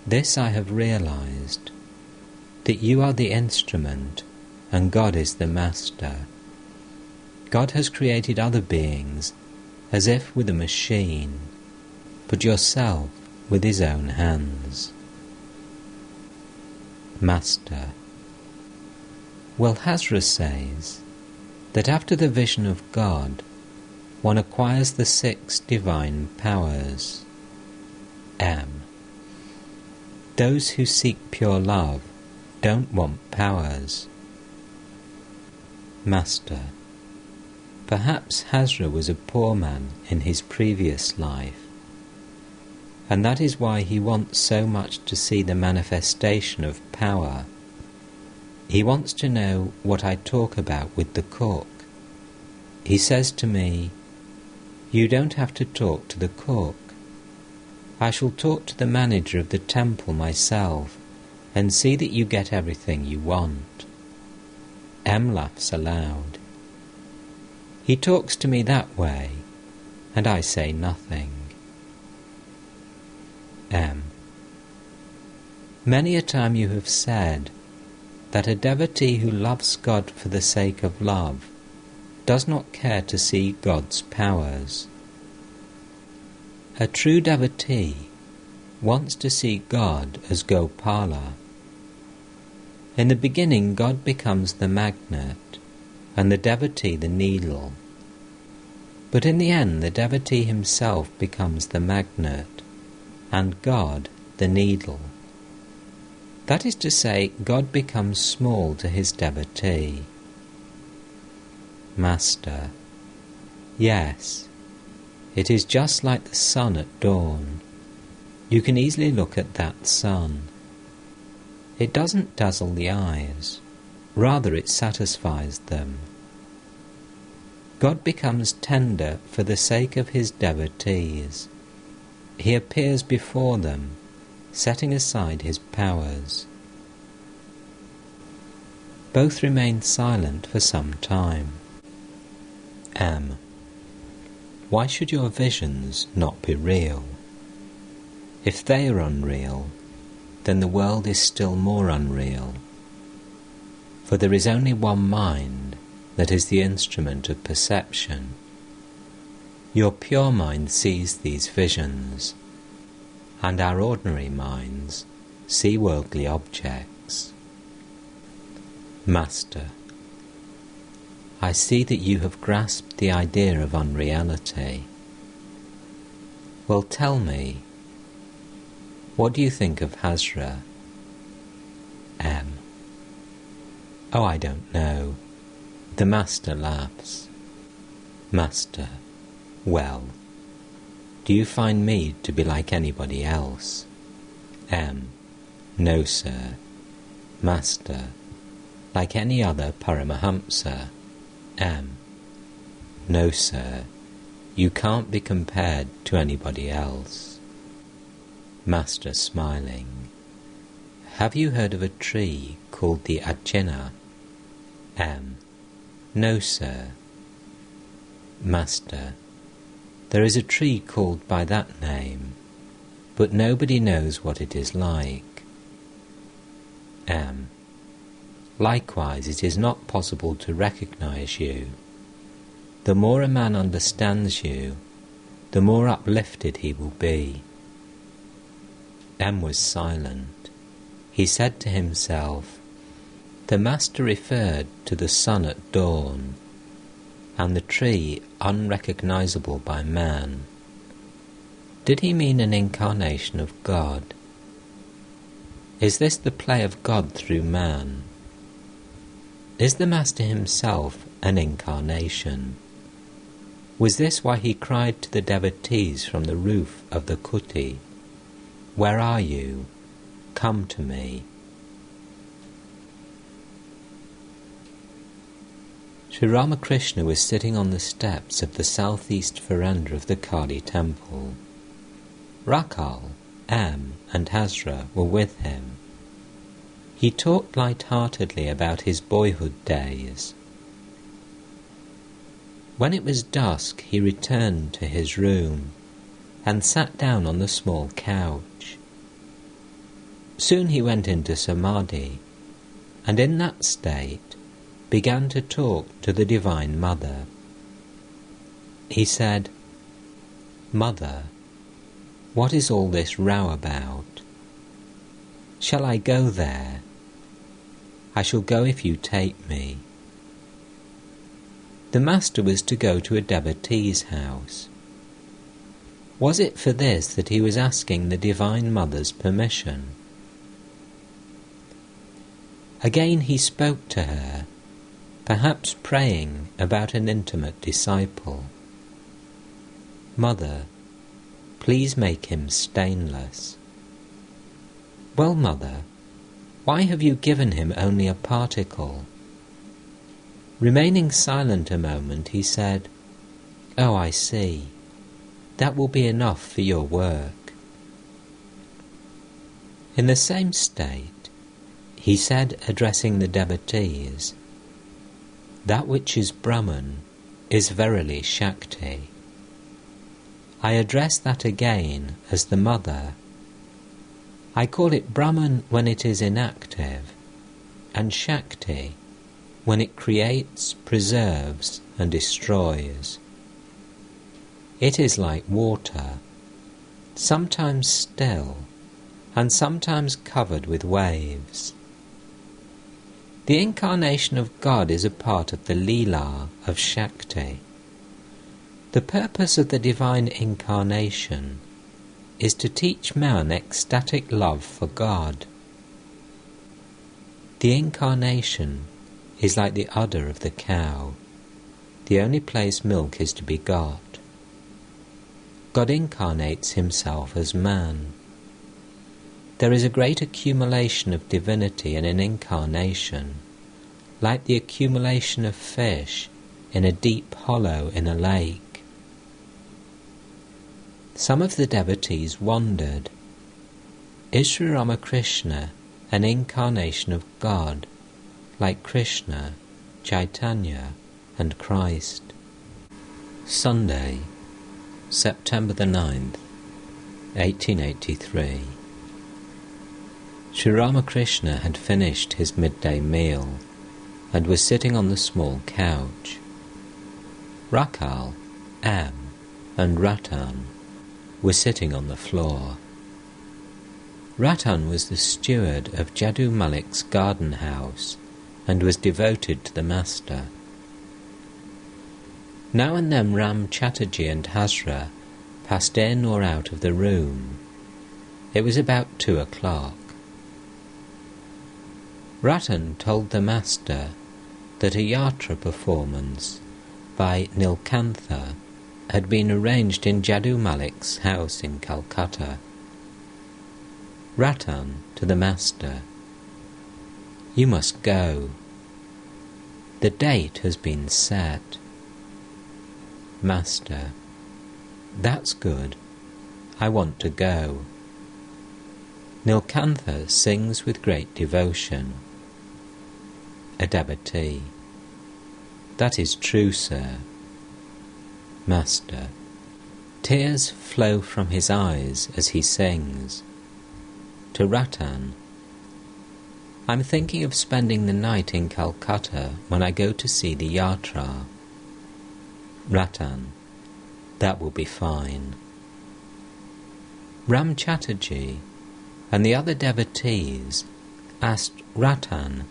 This I have realized, that you are the instrument and God is the master. God has created other beings as if with a machine, but yourself with his own hands. Master. Well, Hazra says that after the vision of God, one acquires the 6 divine powers. M. Those who seek pure love don't want powers. Master. Perhaps Hazra was a poor man in his previous life, and that is why he wants so much to see the manifestation of power. He wants to know what I talk about with the cook. He says to me, "You don't have to talk to the cook. I shall talk to the manager of the temple myself and see that you get everything you want." M laughs aloud. He talks to me that way, and I say nothing. M. Many a time you have said that a devotee who loves God for the sake of love does not care to see God's powers. A true devotee wants to see God as Gopala. In the beginning, God becomes the magnet and the devotee the needle. But in the end, the devotee himself becomes the magnet and God the needle. That is to say, God becomes small to his devotee. Master. Yes, it is just like the sun at dawn. You can easily look at that sun. It doesn't dazzle the eyes, rather it satisfies them. God becomes tender for the sake of his devotees. He appears before them, setting aside his powers. Both remain silent for some time. M. Why should your visions not be real? If they are unreal, then the world is still more unreal. For there is only one mind that is the instrument of perception. Your pure mind sees these visions, and our ordinary minds see worldly objects. Master. I see that you have grasped the idea of unreality. Well, tell me, what do you think of Hazra? M. Oh, I don't know. The Master laughs. Master. Well, do you find me to be like anybody else? M. No, sir. Master. Like any other Paramahamsa? M. No, sir. You can't be compared to anybody else. Master smiling. Have you heard of a tree called the Achena? M. No, sir. Master. There is a tree called by that name, but nobody knows what it is like. M. Likewise, it is not possible to recognize you. The more a man understands you, the more uplifted he will be. M was silent. He said to himself, the Master referred to the sun at dawn, and the tree unrecognizable by man. Did he mean an incarnation of God? Is this the play of God through man? Is the Master himself an incarnation? Was this why he cried to the devotees from the roof of the kuti, where are you? Come to me. Sri Ramakrishna was sitting on the steps of the southeast veranda of the Kali temple. Rakal, M and Hazra were with him. He talked light-heartedly about his boyhood days. When it was dusk, he returned to his room and sat down on the small couch. Soon he went into samadhi, and in that state began to talk to the Divine Mother. He said, Mother, what is all this row about? Shall I go there? I shall go if you take me. The Master was to go to a devotee's house. Was it for this that he was asking the Divine Mother's permission? Again he spoke to her, perhaps praying about an intimate disciple. Mother, please make him stainless. Well, Mother, why have you given him only a particle? Remaining silent a moment, he said, Oh, I see. That will be enough for your work. In the same state, he said, addressing the devotees, That which is Brahman is verily Shakti. I address that again as the Mother. I call it Brahman when it is inactive, and Shakti when it creates, preserves, and destroys. It is like water, sometimes still, and sometimes covered with waves. The incarnation of God is a part of the Leela of Shakti. The purpose of the divine incarnation is to teach man ecstatic love for God. The incarnation is like the udder of the cow, the only place milk is to be got. God incarnates himself as man. There is a great accumulation of divinity in an incarnation, like the accumulation of fish in a deep hollow in a lake. Some of the devotees wondered, is Sri Ramakrishna an incarnation of God, like Krishna, Chaitanya, and Christ? Sunday, September the 9th, 1883. Sri Ramakrishna had finished his midday meal and was sitting on the small couch. Rakal, M, and Ratan were sitting on the floor. Ratan was the steward of Jadu Malik's garden house and was devoted to the Master. Now and then Ram Chatterjee and Hazra passed in or out of the room. It was about 2 o'clock. Ratan told the Master that a yatra performance by Nilkantha had been arranged in Jadu Malik's house in Calcutta. Ratan to the Master, You must go. The date has been set. Master, That's good. I want to go. Nilkantha sings with great devotion. A devotee. That is true, sir. Master. Tears flow from his eyes as he sings. To Ratan. I'm thinking of spending the night in Calcutta when I go to see the yatra. Ratan. That will be fine. Ram Chatterjee and the other devotees asked Ratan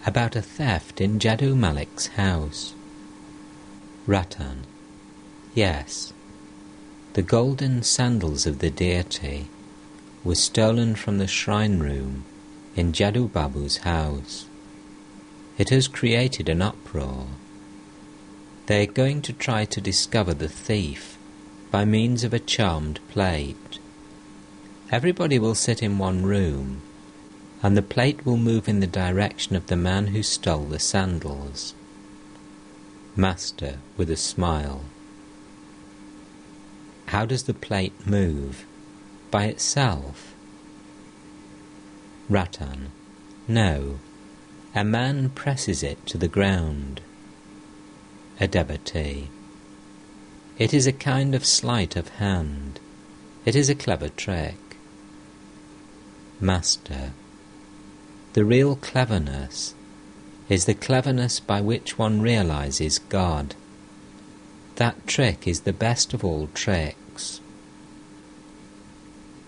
about a theft in Jaddu Malik's house. Ratan. Yes. The golden sandals of the deity were stolen from the shrine room in Jaddu Babu's house. It has created an uproar. They are going to try to discover the thief by means of a charmed plate. Everybody will sit in one room, and the plate will move in the direction of the man who stole the sandals. Master, with a smile. How does the plate move? By itself? Ratan. No. A man presses it to the ground. A devotee. It is a kind of sleight of hand. It is a clever trick. Master. The real cleverness is the cleverness by which one realizes God. That trick is the best of all tricks.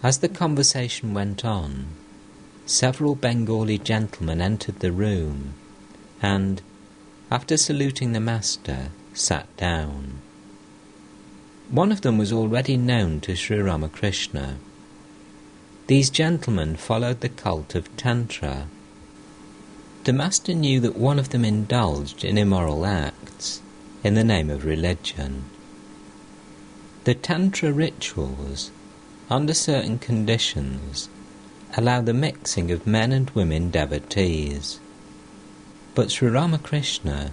As the conversation went on, several Bengali gentlemen entered the room and, after saluting the master, sat down. One of them was already known to Sri Ramakrishna. These gentlemen followed the cult of Tantra. The master knew that one of them indulged in immoral acts in the name of religion. The Tantra rituals, under certain conditions, allow the mixing of men and women devotees. But Sri Ramakrishna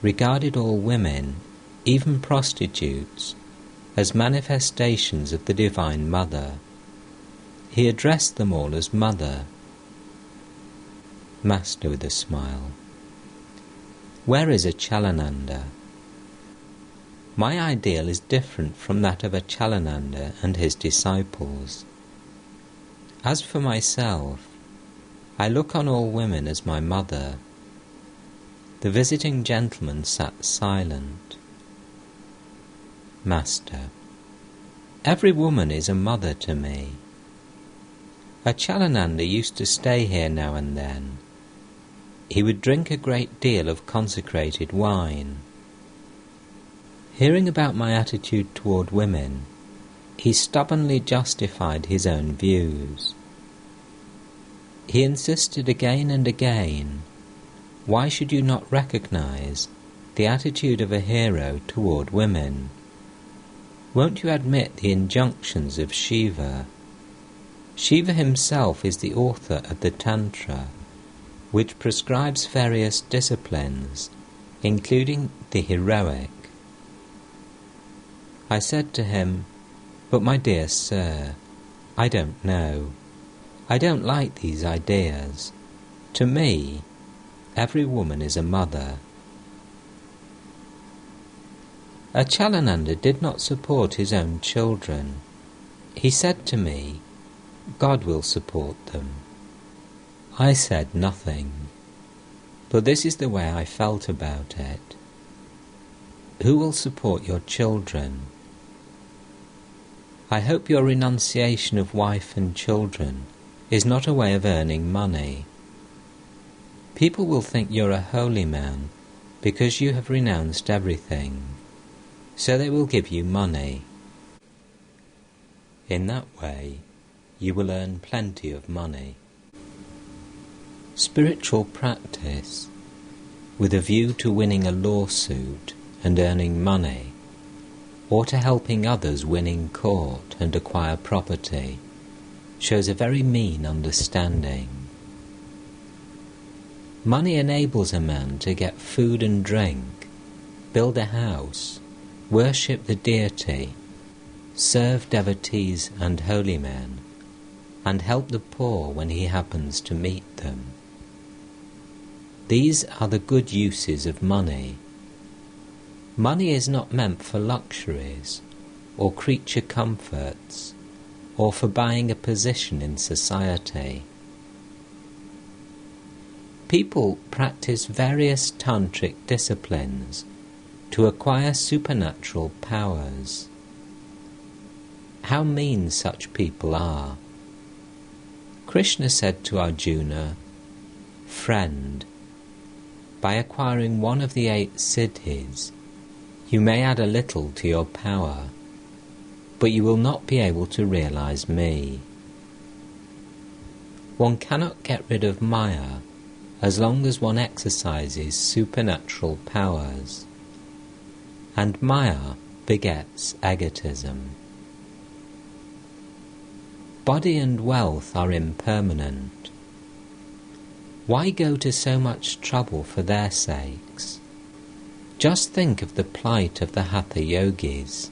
regarded all women, even prostitutes, as manifestations of the Divine Mother. He addressed them all as Mother. Master, with a smile. Where is Achalananda? My ideal is different from that of Achalananda and his disciples. As for myself, I look on all women as my mother. The visiting gentleman sat silent. Master. Every woman is a mother to me. Achalananda used to stay here now and then. He would drink a great deal of consecrated wine. Hearing about my attitude toward women, he stubbornly justified his own views. He insisted again and again, why should you not recognize the attitude of a hero toward women? Won't you admit the injunctions of Shiva? Shiva himself is the author of the Tantra, which prescribes various disciplines, including the heroic. I said to him, but my dear sir, I don't know. I don't like these ideas. To me, every woman is a mother. Achalananda did not support his own children. He said to me, God will support them. I said nothing, but this is the way I felt about it. Who will support your children? I hope your renunciation of wife and children is not a way of earning money. People will think you're a holy man because you have renounced everything, so they will give you money. In that way, you will earn plenty of money. Spiritual practice, with a view to winning a lawsuit and earning money, or to helping others win in court and acquire property, shows a very mean understanding. Money enables a man to get food and drink, build a house, worship the deity, serve devotees and holy men, and help the poor when he happens to meet them. These are the good uses of money. Money is not meant for luxuries or creature comforts or for buying a position in society. People practice various tantric disciplines to acquire supernatural powers. How mean such people are! Krishna said to Arjuna, "Friend, by acquiring one of the 8 siddhis, you may add a little to your power, but you will not be able to realize me." One cannot get rid of Maya as long as one exercises supernatural powers, and Maya begets egotism. Body and wealth are impermanent. Why go to so much trouble for their sakes? Just think of the plight of the Hatha yogis.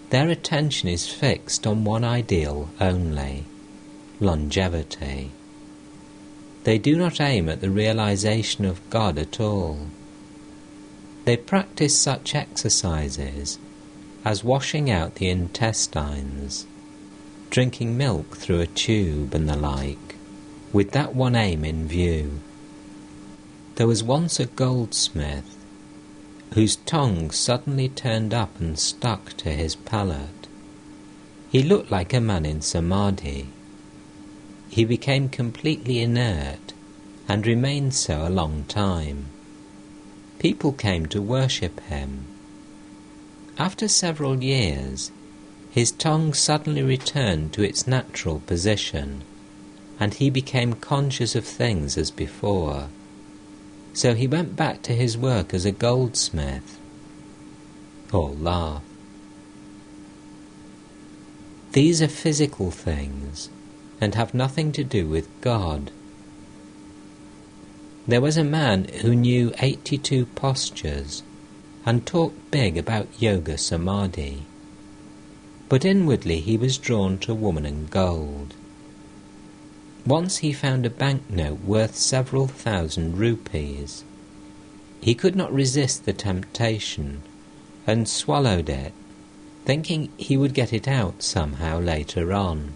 Their attention is fixed on one ideal only, longevity. They do not aim at the realization of God at all. They practice such exercises as washing out the intestines, drinking milk through a tube and the like, with that one aim in view. There was once a goldsmith whose tongue suddenly turned up and stuck to his palate. He looked like a man in samadhi. He became completely inert and remained so a long time. People came to worship him. After several years, his tongue suddenly returned to its natural position, and he became conscious of things as before. So he went back to his work as a goldsmith. All laugh. These are physical things, and have nothing to do with God. There was a man who knew 82 postures, and talked big about yoga samadhi. But inwardly he was drawn to woman and gold. Once he found a banknote worth several thousand rupees. He could not resist the temptation, and swallowed it, thinking he would get it out somehow later on.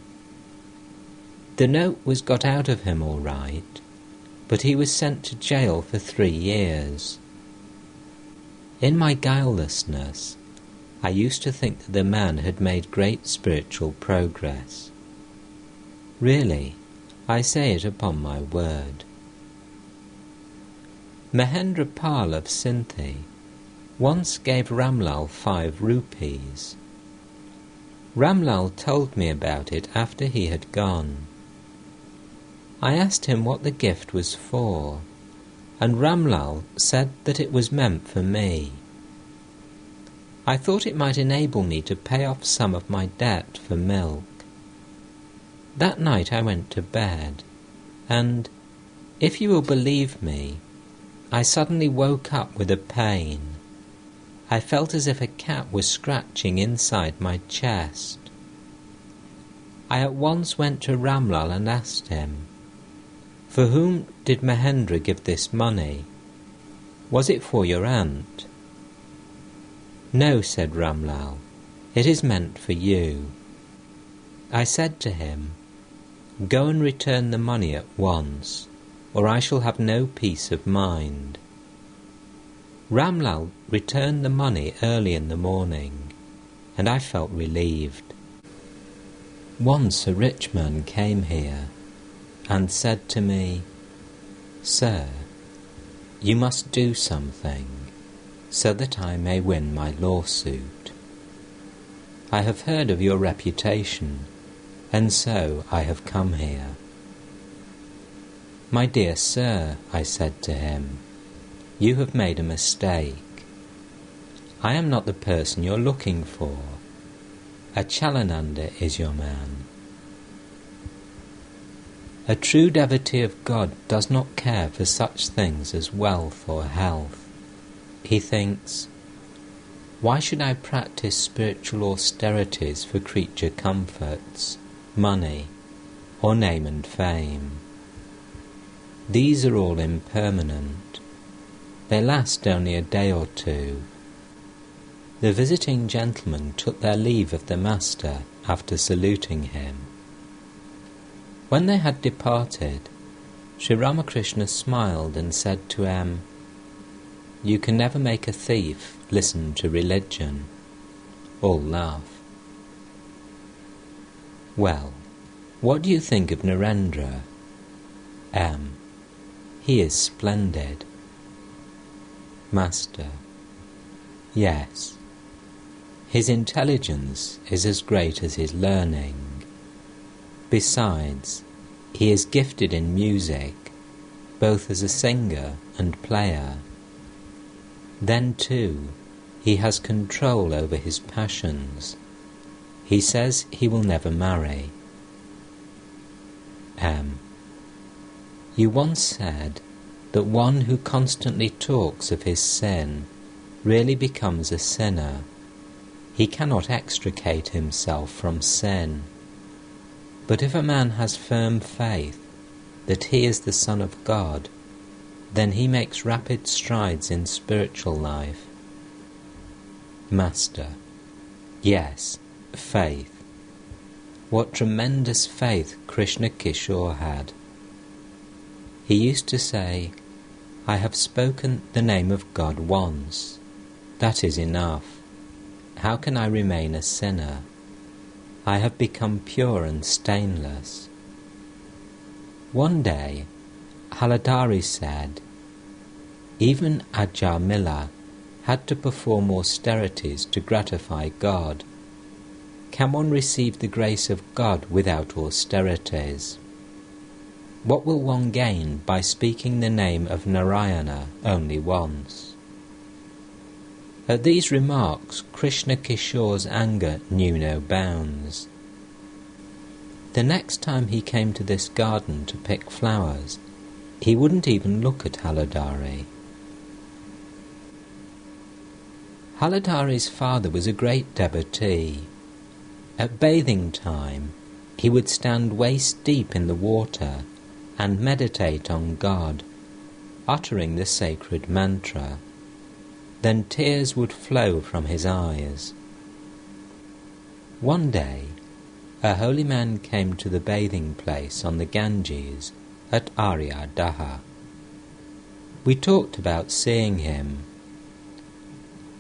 The note was got out of him all right, but he was sent to jail for 3 years. In my guilelessness, I used to think that the man had made great spiritual progress. Really, I say it upon my word. Mahendra Pal of Sindhi once gave Ramlal 5 rupees. Ramlal told me about it after he had gone. I asked him what the gift was for, and Ramlal said that it was meant for me. I thought it might enable me to pay off some of my debt for milk. That night I went to bed, and, if you will believe me, I suddenly woke up with a pain. I felt as if a cat was scratching inside my chest. I at once went to Ramlal and asked him, "For whom did Mahendra give this money? Was it for your aunt?" "No," said Ramlal, "it is meant for you." I said to him, "Go and return the money at once, or I shall have no peace of mind." Ramlal returned the money early in the morning, and I felt relieved. Once a rich man came here and said to me, "Sir, you must do something, so that I may win my lawsuit. I have heard of your reputation, and so I have come here." "My dear sir," I said to him, "you have made a mistake. I am not the person you're looking for. Chalananda is your man." A true devotee of God does not care for such things as wealth or health. He thinks, "Why should I practice spiritual austerities for creature comforts, money, or name and fame. These are all impermanent. They last only a day or two. The visiting gentlemen took their leave of the master after saluting him. When they had departed, Sri Ramakrishna smiled and said to M, "You can never make a thief listen to religion." All laugh. "Well, what do you think of Narendra?" M. "He is splendid." Master: "Yes. His intelligence is as great as his learning. Besides, he is gifted in music, both as a singer and player. Then too, he has control over his passions. He says he will never marry." M. "You once said that one who constantly talks of his sin really becomes a sinner. He cannot extricate himself from sin. But if a man has firm faith that he is the Son of God, then he makes rapid strides in spiritual life." Master: "Yes, faith. What tremendous faith Krishna Kishore had. He used to say, 'I have spoken the name of God once. That is enough. How can I remain a sinner? I have become pure and stainless.' One day, Haladari said, even Ajamila had to perform austerities to gratify God. Can one receive the grace of God without austerities? What will one gain by speaking the name of Narayana only once?" At these remarks, Krishna Kishore's anger knew no bounds. The next time he came to this garden to pick flowers, he wouldn't even look at Haladari. Haladari's father was a great devotee. At bathing time, he would stand waist deep in the water and meditate on God, uttering the sacred mantra. Then tears would flow from his eyes. One day, a holy man came to the bathing place on the Ganges at Aryadaha. We talked about seeing him.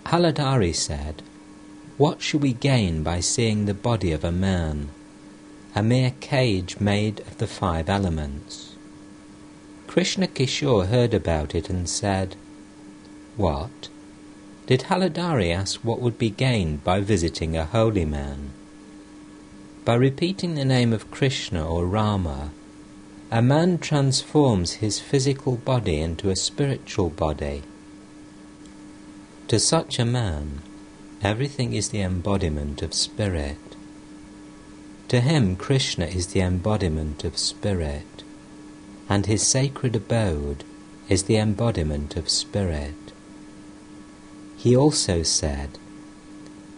Haladari said, "What shall we gain by seeing the body of a man, a mere cage made of the 5 elements?" Krishna Kishore heard about it and said, "What? Did Haladari ask what would be gained by visiting a holy man? By repeating the name of Krishna or Rama, a man transforms his physical body into a spiritual body. To such a man, everything is the embodiment of spirit. To him, Krishna is the embodiment of spirit, and his sacred abode is the embodiment of spirit." He also said,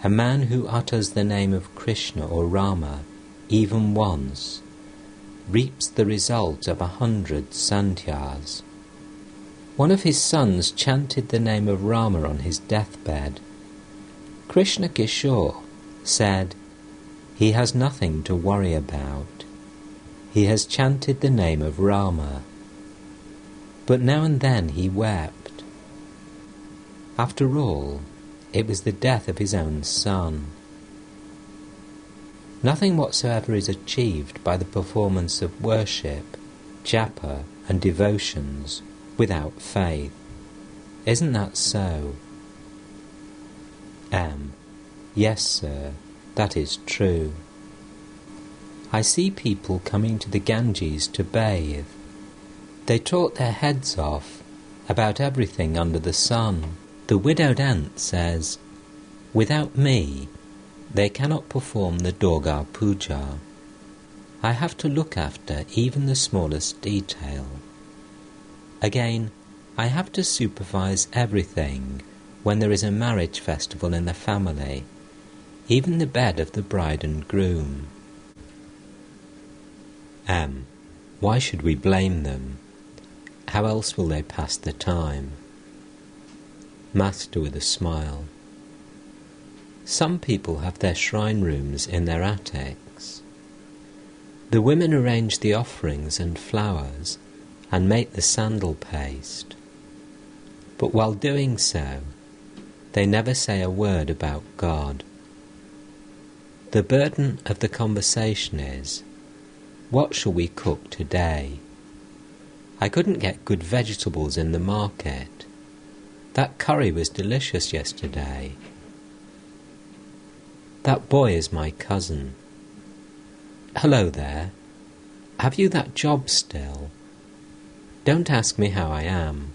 "A man who utters the name of Krishna or Rama even once reaps the result of 100 sandhyas." One of his sons chanted the name of Rama on his deathbed. Krishna Kishore said, "He has nothing to worry about. He has chanted the name of Rama." But now and then he wept. After all, it was the death of his own son. Nothing whatsoever is achieved by the performance of worship, japa, and devotions without faith. Isn't that so? M. Yes, sir, that is true. I see people coming to the Ganges to bathe. They talk their heads off about everything under the sun. The widowed aunt says, "Without me, they cannot perform the Durga Puja. I have to look after even the smallest detail. Again, I have to supervise everything when there is a marriage festival in the family, even the bed of the bride and groom. M. Why should we blame them? How else will they pass the time? Master with a smile. Some people have their shrine rooms in their attics. The women arrange the offerings and flowers and make the sandal paste. But while doing so, they never say a word about God. The burden of the conversation is, what shall we cook today? I couldn't get good vegetables in the market. That curry was delicious yesterday. That boy is my cousin. Hello there. Have you that job still? Don't ask me how I am.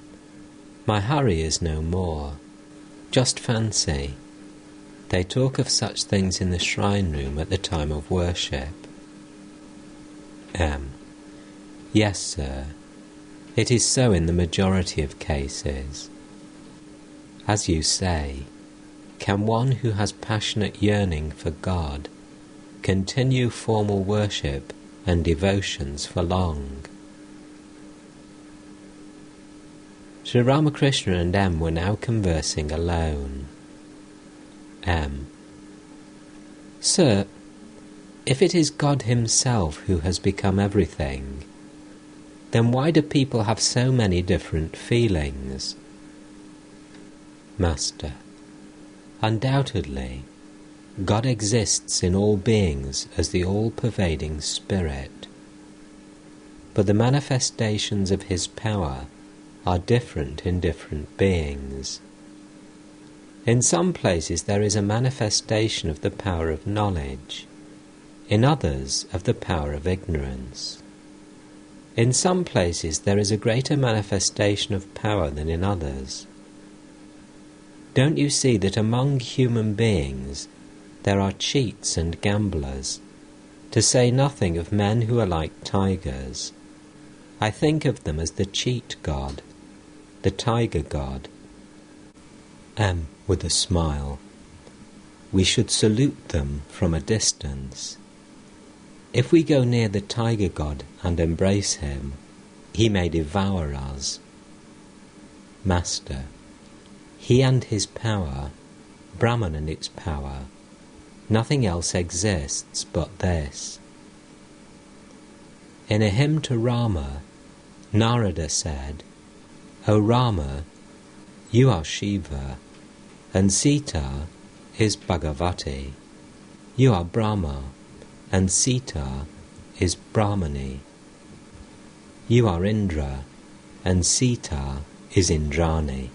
My hurry is no more. Just fancy. They talk of such things in the shrine room at the time of worship. M. Yes, sir. It is so in the majority of cases. As you say, can one who has passionate yearning for God continue formal worship and devotions for long? Sri Ramakrishna and M were now conversing alone. M. Sir, if it is God himself who has become everything, then why do people have so many different feelings? Master. Undoubtedly, God exists in all beings as the all-pervading Spirit. But the manifestations of his power are different in different beings. In some places there is a manifestation of the power of knowledge, in others of the power of ignorance. In some places there is a greater manifestation of power than in others. Don't you see that among human beings there are cheats and gamblers, to say nothing of men who are like tigers? I think of them as the cheat god, the tiger god. M. With a smile. We should salute them from a distance. If we go near the tiger god and embrace him, he may devour us. Master. He and his power, Brahman and its power, nothing else exists but this. In a hymn to Rama, Narada said, O Rama, you are Shiva, and Sita is Bhagavati. You are Brahma, and Sita is Brahmani. You are Indra, and Sita is Indrani.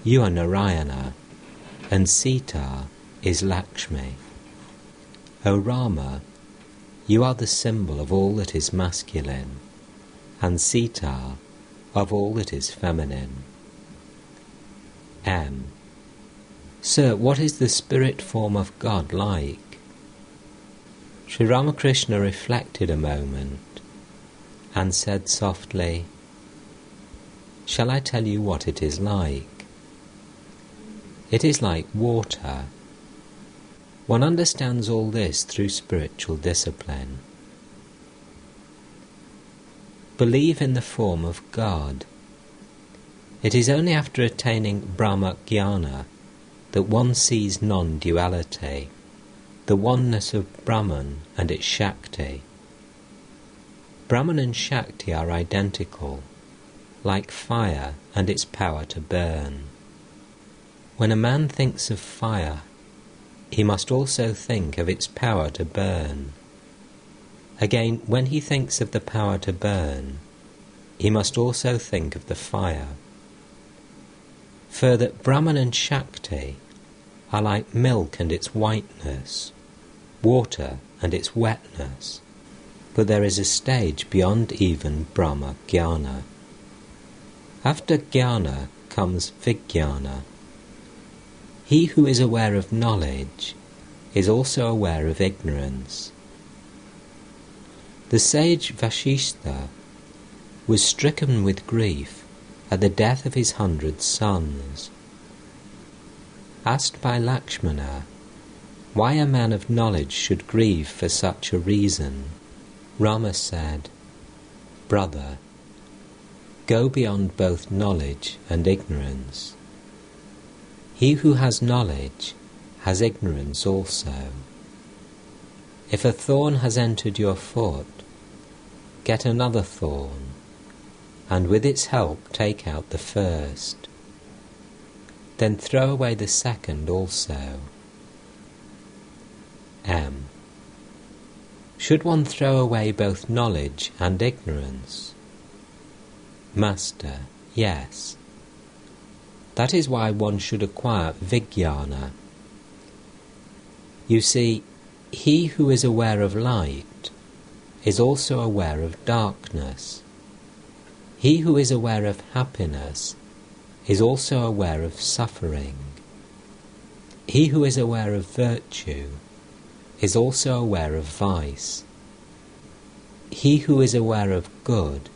You are Narayana, and Sita is Lakshmi. O Rama, you are the symbol of all that is masculine, and Sita of all that is feminine. M. Sir, what is the spirit form of God like? Sri Ramakrishna reflected a moment and said softly, Shall I tell you what it is like? It is like water. One understands all this through spiritual discipline. Believe in the form of God. It is only after attaining Brahma Jnana that one sees non-duality, the oneness of Brahman and its Shakti. Brahman and Shakti are identical, like fire and its power to burn. When a man thinks of fire, he must also think of its power to burn. Again, when he thinks of the power to burn, he must also think of the fire. Further, Brahman and Shakti are like milk and its whiteness, water and its wetness, but there is a stage beyond even Brahma Jnana. After Jnana comes Vijnana. He who is aware of knowledge is also aware of ignorance. The sage Vasishtha was stricken with grief at the death of his 100 sons. Asked by Lakshmana why a man of knowledge should grieve for such a reason, Rama said, "Brother, go beyond both knowledge and ignorance. He who has knowledge has ignorance also. If a thorn has entered your foot, get another thorn, and with its help take out the first. Then throw away the second also." M. Should one throw away both knowledge and ignorance? Master: Yes. That is why one should acquire vijnana. You see, he who is aware of light is also aware of darkness. He who is aware of happiness is also aware of suffering. He who is aware of virtue is also aware of vice. He who is aware of good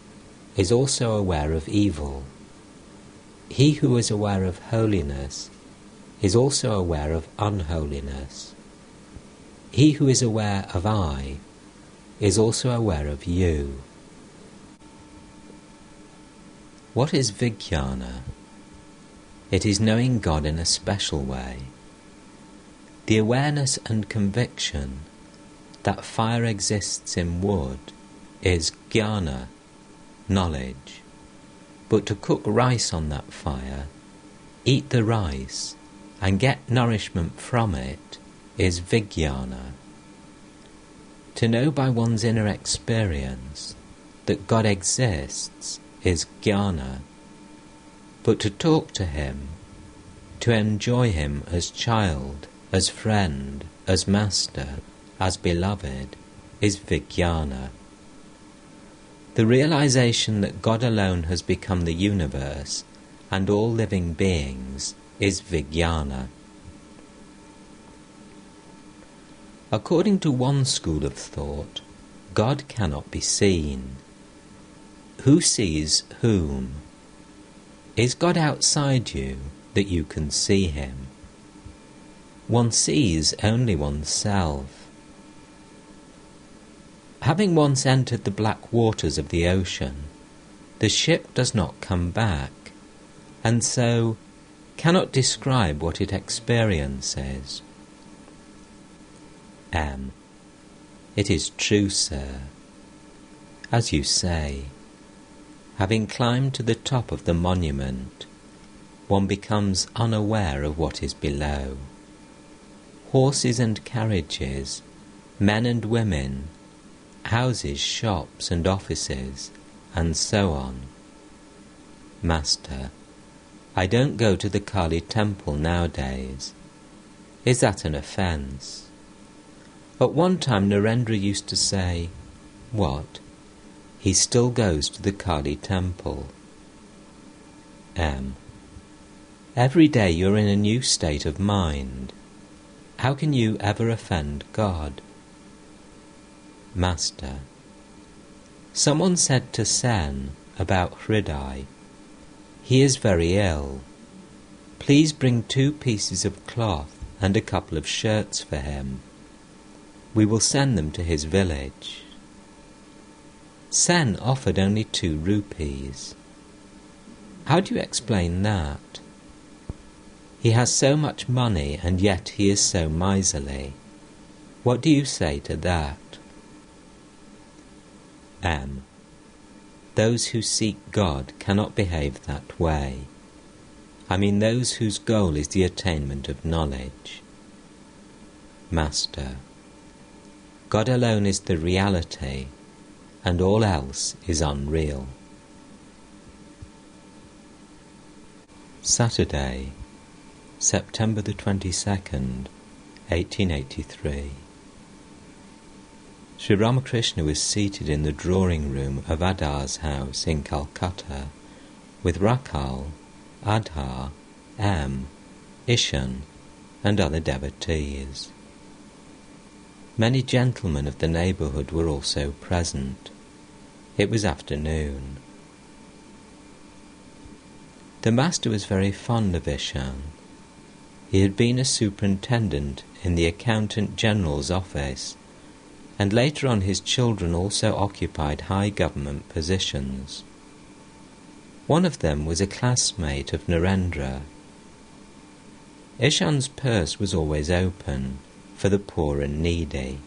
is also aware of evil. He who is aware of holiness is also aware of unholiness. He who is aware of I is also aware of you. What is vijnana? It is knowing God in a special way. The awareness and conviction that fire exists in wood is jnana, knowledge. But to cook rice on that fire, eat the rice, and get nourishment from it is vijnana. To know by one's inner experience that God exists is jnana. But to talk to Him, to enjoy Him as child, as friend, as master, as beloved, is vijnana. The realization that God alone has become the universe and all living beings is vijnana. According to one school of thought, God cannot be seen. Who sees whom? Is God outside you that you can see Him? One sees only oneself. Having once entered the black waters of the ocean, the ship does not come back, and so cannot describe what it experiences. M. It is true, sir. As you say, having climbed to the top of the monument, one becomes unaware of what is below. Horses and carriages, men and women, houses, shops and offices, and so on. Master: I don't go to the Kali temple nowadays. Is that an offence? At one time Narendra used to say, "What? He still goes to the Kali temple." M. Every day you're in a new state of mind. How can you ever offend God? Master: Someone said to Sen about Hriday, "He is very ill. Please bring 2 pieces of cloth and a couple of shirts for him. We will send them to his village." Sen offered only 2 rupees. How do you explain that? He has so much money and yet he is so miserly. What do you say to that? M. Those who seek God cannot behave that way. I mean those whose goal is the attainment of knowledge. Master: God alone is the reality, and all else is unreal. Saturday, September the 22nd, 1883. Sri Ramakrishna was seated in the drawing room of Adar's house in Calcutta with Rakal, Adhar, M, Ishan, and other devotees. Many gentlemen of the neighbourhood were also present. It was afternoon. The master was very fond of Ishan. He had been a superintendent in the Accountant General's office and later on his children also occupied high government positions. One of them was a classmate of Narendra. Ishan's purse was always open for the poor and needy.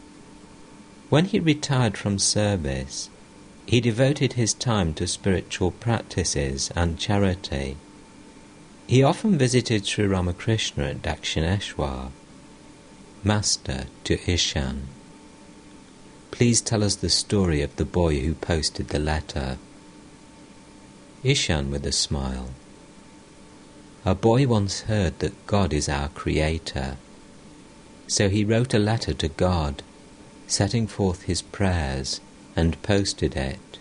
When he retired from service, he devoted his time to spiritual practices and charity. He often visited Sri Ramakrishna at Dakshineshwar. Master to Ishan: please tell us the story of the boy who posted the letter. Ishan with a smile: a boy once heard that God is our creator. So he wrote a letter to God, setting forth his prayers, and posted it.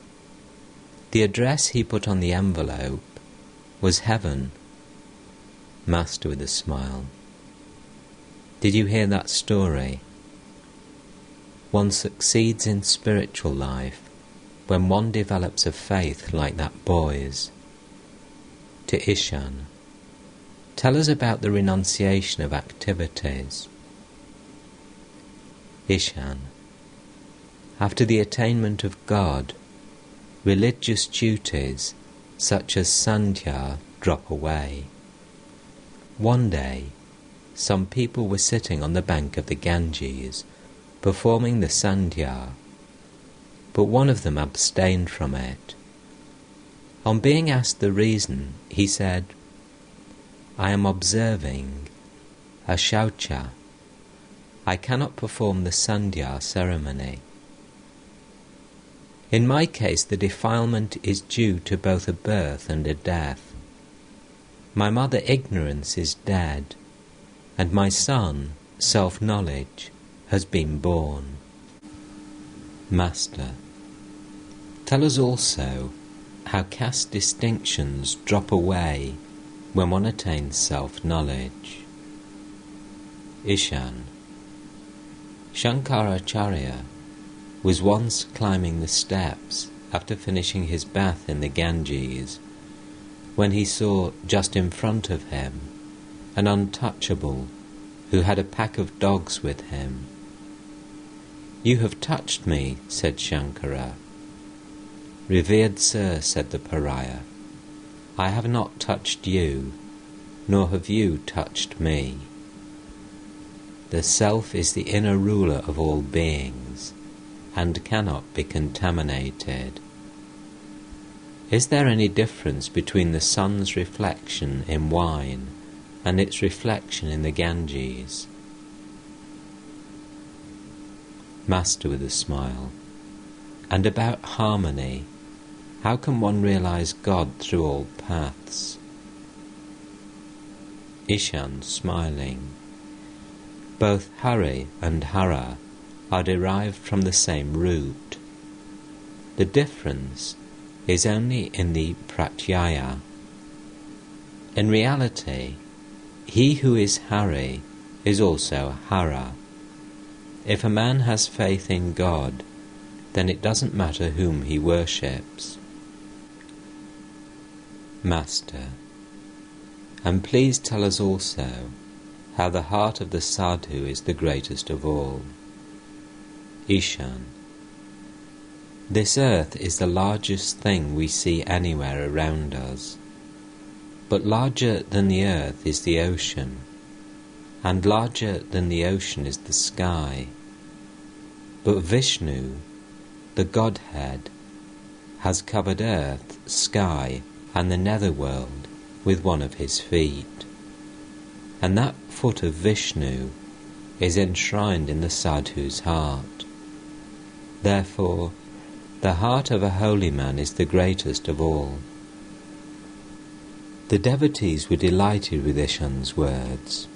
The address he put on the envelope was heaven. Master with a smile: did you hear that story? One succeeds in spiritual life when one develops a faith like that boy's. To Ishan: tell us about the renunciation of activities. Ishan: after the attainment of God, religious duties such as sandhya drop away. One day, some people were sitting on the bank of the Ganges performing the sandhya, but one of them abstained from it. On being asked the reason, he said, I am observing a shaucha. I cannot perform the sandhya ceremony. In my case, the defilement is due to both a birth and a death. My mother, ignorance, is dead, and my son, self-knowledge, has been born. Master: tell us also how caste distinctions drop away when one attains self-knowledge. Ishan: Shankaracharya was once climbing the steps after finishing his bath in the Ganges, when he saw just in front of him an untouchable who had a pack of dogs with him. You have touched me, said Shankara. Revered sir, said the pariah, I have not touched you, nor have you touched me. The self is the inner ruler of all beings, and cannot be contaminated. Is there any difference between the sun's reflection in wine and its reflection in the Ganges? Master with a smile: and about harmony, how can one realize God through all paths? Ishan smiling: both Hari and Hara are derived from the same root. The difference is only in the pratyaya. In reality, he who is Hari is also Hara. If a man has faith in God, then it doesn't matter whom he worships. Master: and please tell us also how the heart of the sadhu is the greatest of all. Ishan: this earth is the largest thing we see anywhere around us, but larger than the earth is the ocean, and larger than the ocean is the sky. But Vishnu, the Godhead, has covered earth, sky, and the netherworld with one of his feet, and that foot of Vishnu is enshrined in the sadhu's heart. Therefore, the heart of a holy man is the greatest of all. The devotees were delighted with Ishan's words.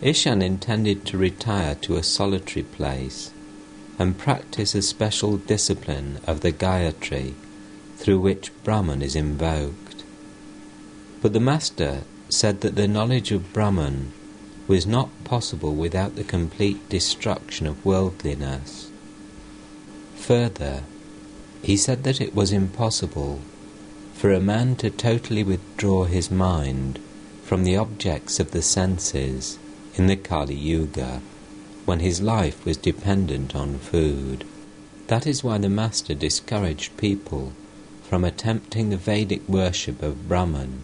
Ishan intended to retire to a solitary place and practice a special discipline of the Gayatri through which Brahman is invoked. But the Master said that the knowledge of Brahman was not possible without the complete destruction of worldliness. Further, he said that it was impossible for a man to totally withdraw his mind from the objects of the senses in the Kali Yuga when his life was dependent on food. That is why the Master discouraged people from attempting the Vedic worship of Brahman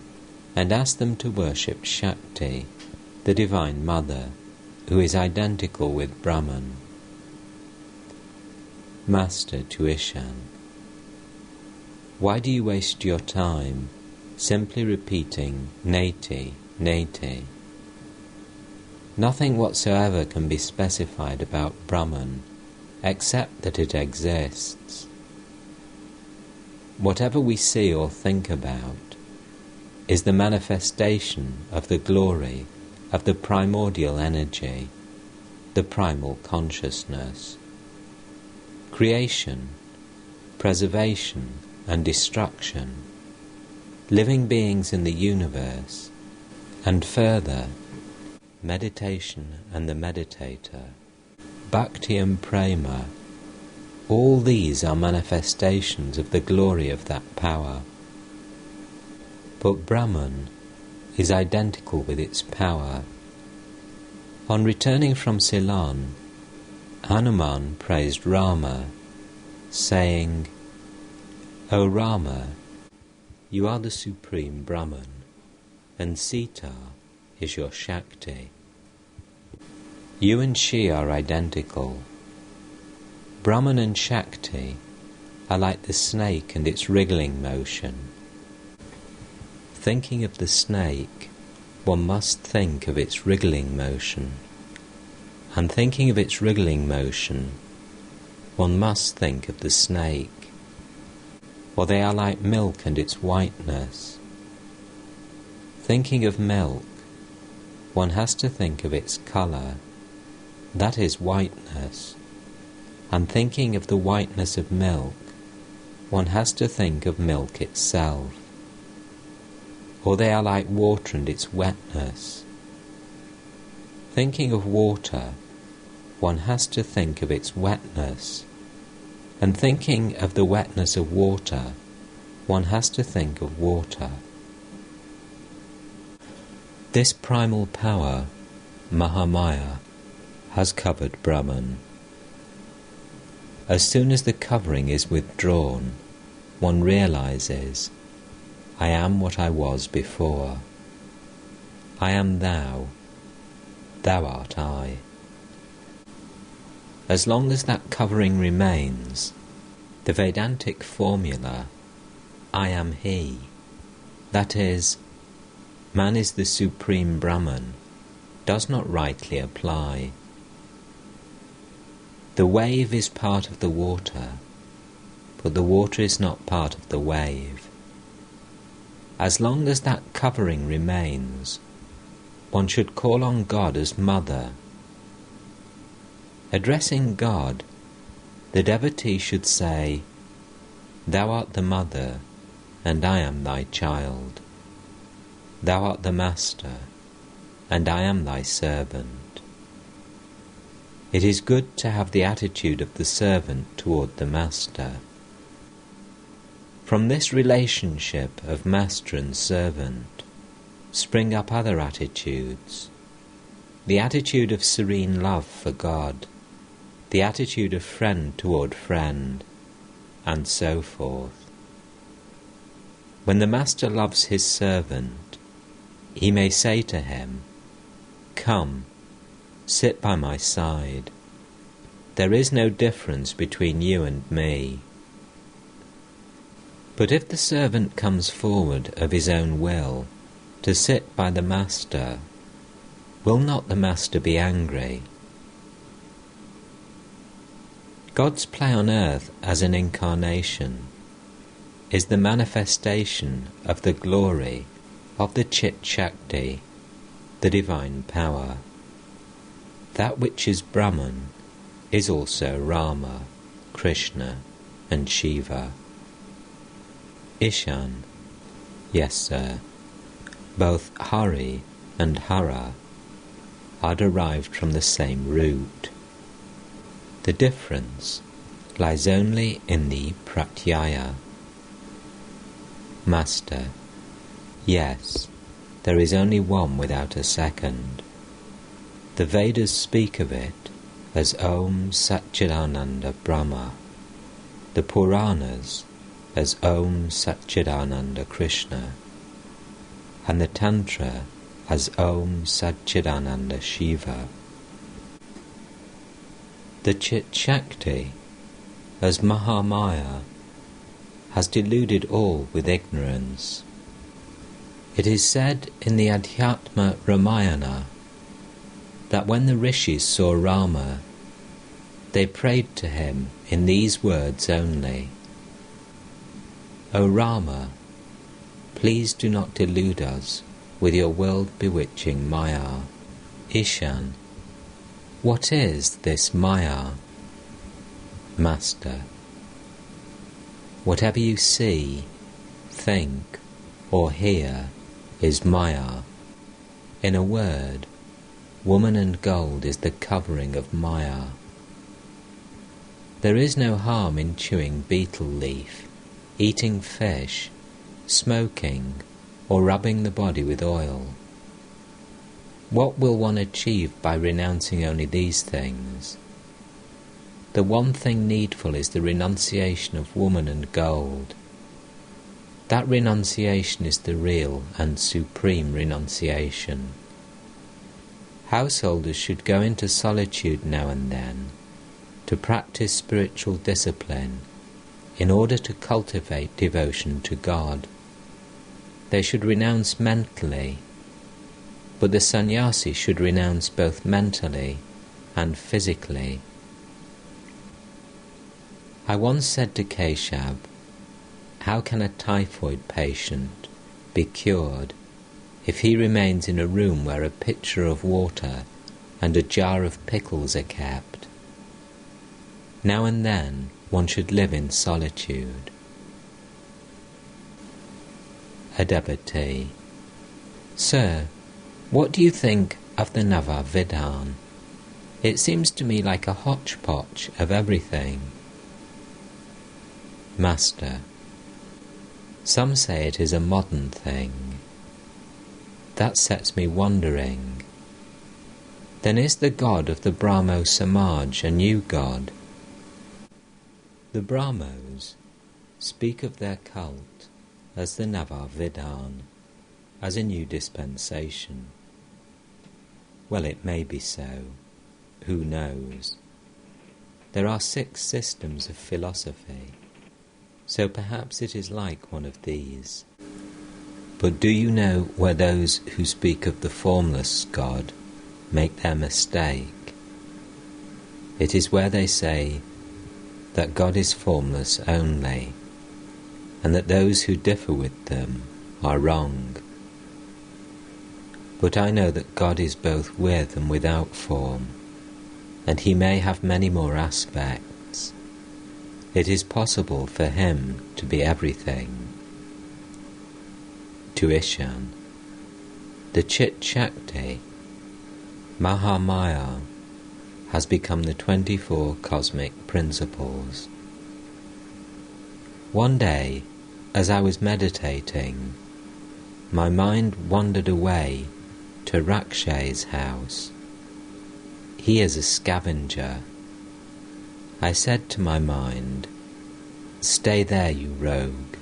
and asked them to worship Shakti, the Divine Mother, who is identical with Brahman. Master to Ishan: why do you waste your time simply repeating Neti, Neti? Nothing whatsoever can be specified about Brahman except that it exists. Whatever we see or think about is the manifestation of the glory of the primordial energy, the primal consciousness. Creation, preservation and destruction, living beings in the universe, and further, meditation and the meditator, bhakti and prema, all these are manifestations of the glory of that power. But Brahman is identical with its power. On returning from Ceylon, Hanuman praised Rama, saying, "O Rama, you are the supreme Brahman, and Sita is your Shakti. You and she are identical. Brahman and Shakti are like the snake and its wriggling motion. Thinking of the snake, one must think of its wriggling motion, and thinking of its wriggling motion, one must think of the snake, for they are like milk and its whiteness. Thinking of milk, one has to think of its colour, that is whiteness, and thinking of the whiteness of milk, one has to think of milk itself, or they are like water and its wetness. Thinking of water, one has to think of its wetness, and thinking of the wetness of water, one has to think of water. This primal power, Mahamaya, has covered Brahman. As soon as the covering is withdrawn, one realizes, I am what I was before. I am thou, thou art I. As long as that covering remains, the Vedantic formula, I am he, that is, man is the supreme Brahman, does not rightly apply. The wave is part of the water, but the water is not part of the wave. As long as that covering remains, one should call on God as Mother. Addressing God, the devotee should say, Thou art the Mother, and I am thy child. Thou art the Master, and I am thy servant. It is good to have the attitude of the servant toward the Master. From this relationship of master and servant spring up other attitudes. The attitude of serene love for God, the attitude of friend toward friend, and so forth. When the Master loves his servant, he may say to him, Come, sit by my side. There is no difference between you and me. But if the servant comes forward of his own will to sit by the Master, will not the Master be angry? God's play on earth as an incarnation is the manifestation of the glory of the Chit Shakti, the divine power. That which is Brahman is also Rama, Krishna and Shiva. Ishan: yes, sir. Both Hari and Hara are derived from the same root. The difference lies only in the pratyaya. Master: yes, there is only one without a second. The Vedas speak of it as Om Satchidananda Brahma, the Puranas as Om Satchidananda Krishna, and the Tantra as Om Satchidananda Shiva. The Chit Shakti as Mahamaya has deluded all with ignorance. It is said in the Adhyatma Ramayana that when the rishis saw Rama, they prayed to him in these words only: O Rama, please do not delude us with your world-bewitching Maya. Ishan, what is this Maya? Master, whatever you see, think, or hear is Maya. In a word, woman and gold is the covering of Maya. There is no harm in chewing betel leaf, eating fish, smoking, or rubbing the body with oil. What will one achieve by renouncing only these things? The one thing needful is the renunciation of woman and gold. That renunciation is the real and supreme renunciation. Householders should go into solitude now and then to practice spiritual discipline in order to cultivate devotion to God. They should renounce mentally, but the sannyasi should renounce both mentally and physically. I once said to Keshab, how can a typhoid patient be cured if he remains in a room where a pitcher of water and a jar of pickles are kept? Now and then one should live in solitude. A devotee: Sir, what do you think of the Nava Vidhan? It seems to me like a hodgepodge of everything. Master: some say it is a modern thing. That sets me wondering. Then is the god of the Brahmo Samaj a new god? The Brahmos speak of their cult as the Nava Vidhan, as a new dispensation. Well, it may be so. Who knows? There are 6 systems of philosophy, so perhaps it is like one of these. But do you know where those who speak of the formless God make their mistake? It is where they say that God is formless only, and that those who differ with them are wrong. But I know that God is both with and without form, and he may have many more aspects. It is possible for him to be everything. To Ishan: the Chit Shakti, Mahamaya, has become the 24 cosmic principles. One day, as I was meditating, my mind wandered away to Rakshay's house. He is a scavenger. I said to my mind, "Stay there, you rogue."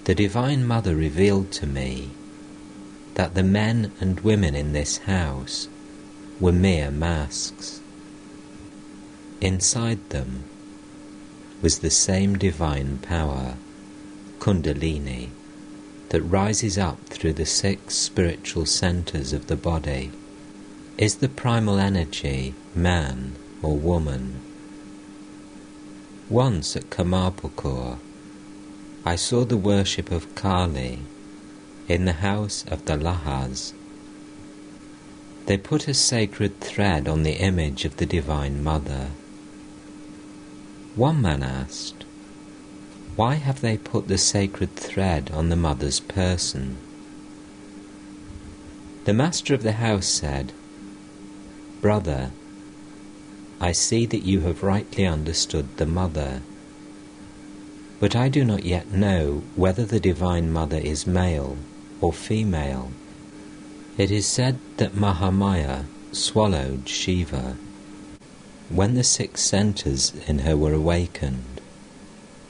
The Divine Mother revealed to me that the men and women in this house were mere masks. Inside them was the same divine power, Kundalini, that rises up through the 6 spiritual centres of the body. Is the primal energy man or woman? Once at Kamarpukur, I saw the worship of Kali in the house of the Lahas. They put a sacred thread on the image of the Divine Mother. One man asked, why have they put the sacred thread on the Mother's person? The master of the house said, "Brother, I see that you have rightly understood the Mother, but I do not yet know whether the Divine Mother is male or female. It is said that Mahamaya swallowed Shiva. When the 6 centres in her were awakened,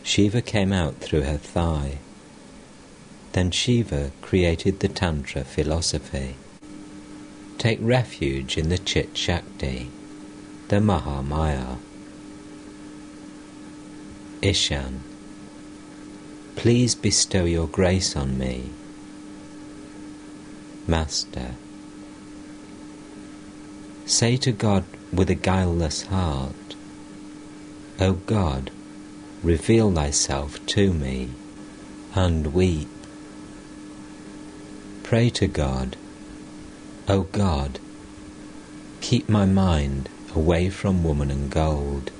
Shiva came out through her thigh. Then Shiva created the Tantra philosophy. Take refuge in the Chit Shakti, the Mahamaya. Ishan, please bestow your grace on me. Master, say to God with a guileless heart, O God, reveal thyself to me, and weep. Pray to God, O God, keep my mind away from woman and gold,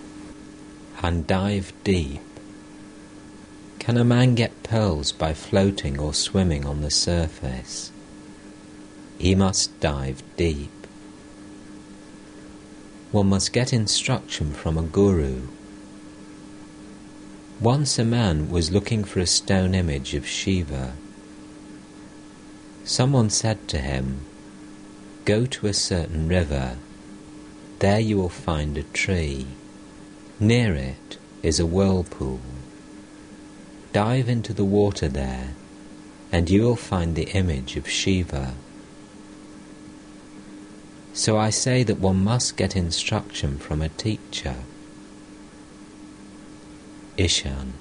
and dive deep. Can a man get pearls by floating or swimming on the surface? He must dive deep. One must get instruction from a guru. Once a man was looking for a stone image of Shiva. Someone said to him, "Go to a certain river. There you will find a tree. Near it is a whirlpool. Dive into the water there, and you will find the image of Shiva." So I say that one must get instruction from a teacher. Ishan,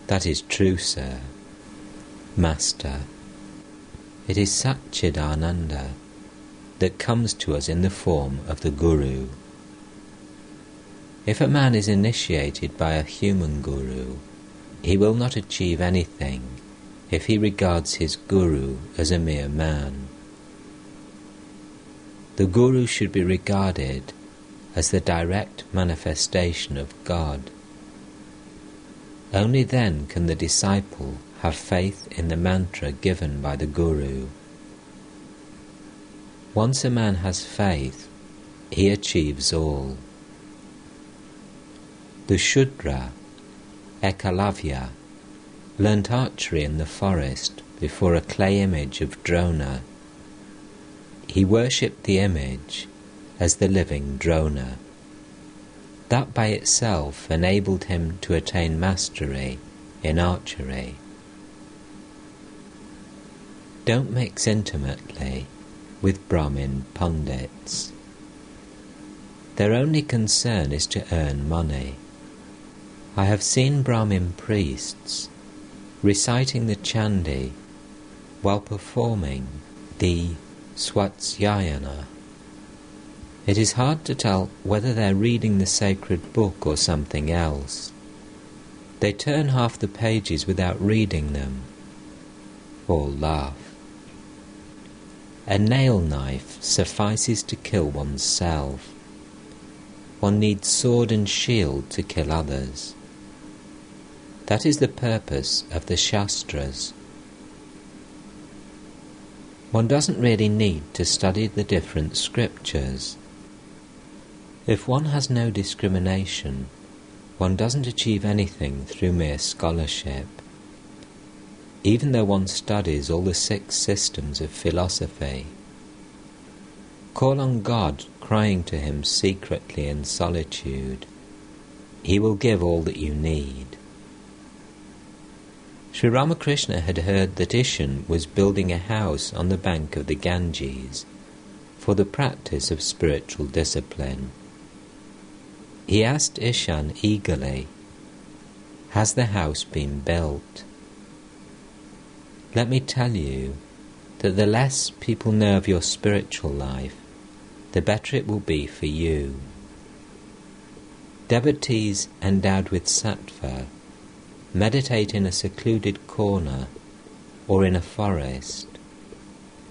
that is true, sir. Master, it is Satchidananda that comes to us in the form of the Guru. If a man is initiated by a human Guru, he will not achieve anything if he regards his Guru as a mere man. The Guru should be regarded as the direct manifestation of God. Only then can the disciple have faith in the mantra given by the Guru. Once a man has faith, he achieves all. The Shudra, Ekalavya, learnt archery in the forest before a clay image of Drona. He worshipped the image as the living Drona. That by itself enabled him to attain mastery in archery. Don't mix intimately with Brahmin pundits. Their only concern is to earn money. I have seen Brahmin priests reciting the Chandi while performing the Swatyayana. It is hard to tell whether they are reading the sacred book or something else. They turn half the pages without reading them. All laugh. A nail knife suffices to kill one's self. One needs sword and shield to kill others. That is the purpose of the Shastras. One doesn't really need to study the different scriptures. If one has no discrimination, one doesn't achieve anything through mere scholarship. Even though one studies all the 6 systems of philosophy, call on God crying to him secretly in solitude. He will give all that you need. Sri Ramakrishna had heard that Ishan was building a house on the bank of the Ganges for the practice of spiritual discipline. He asked Ishan eagerly, "Has the house been built?" Let me tell you that the less people know of your spiritual life, the better it will be for you. Devotees endowed with sattva meditate in a secluded corner or in a forest,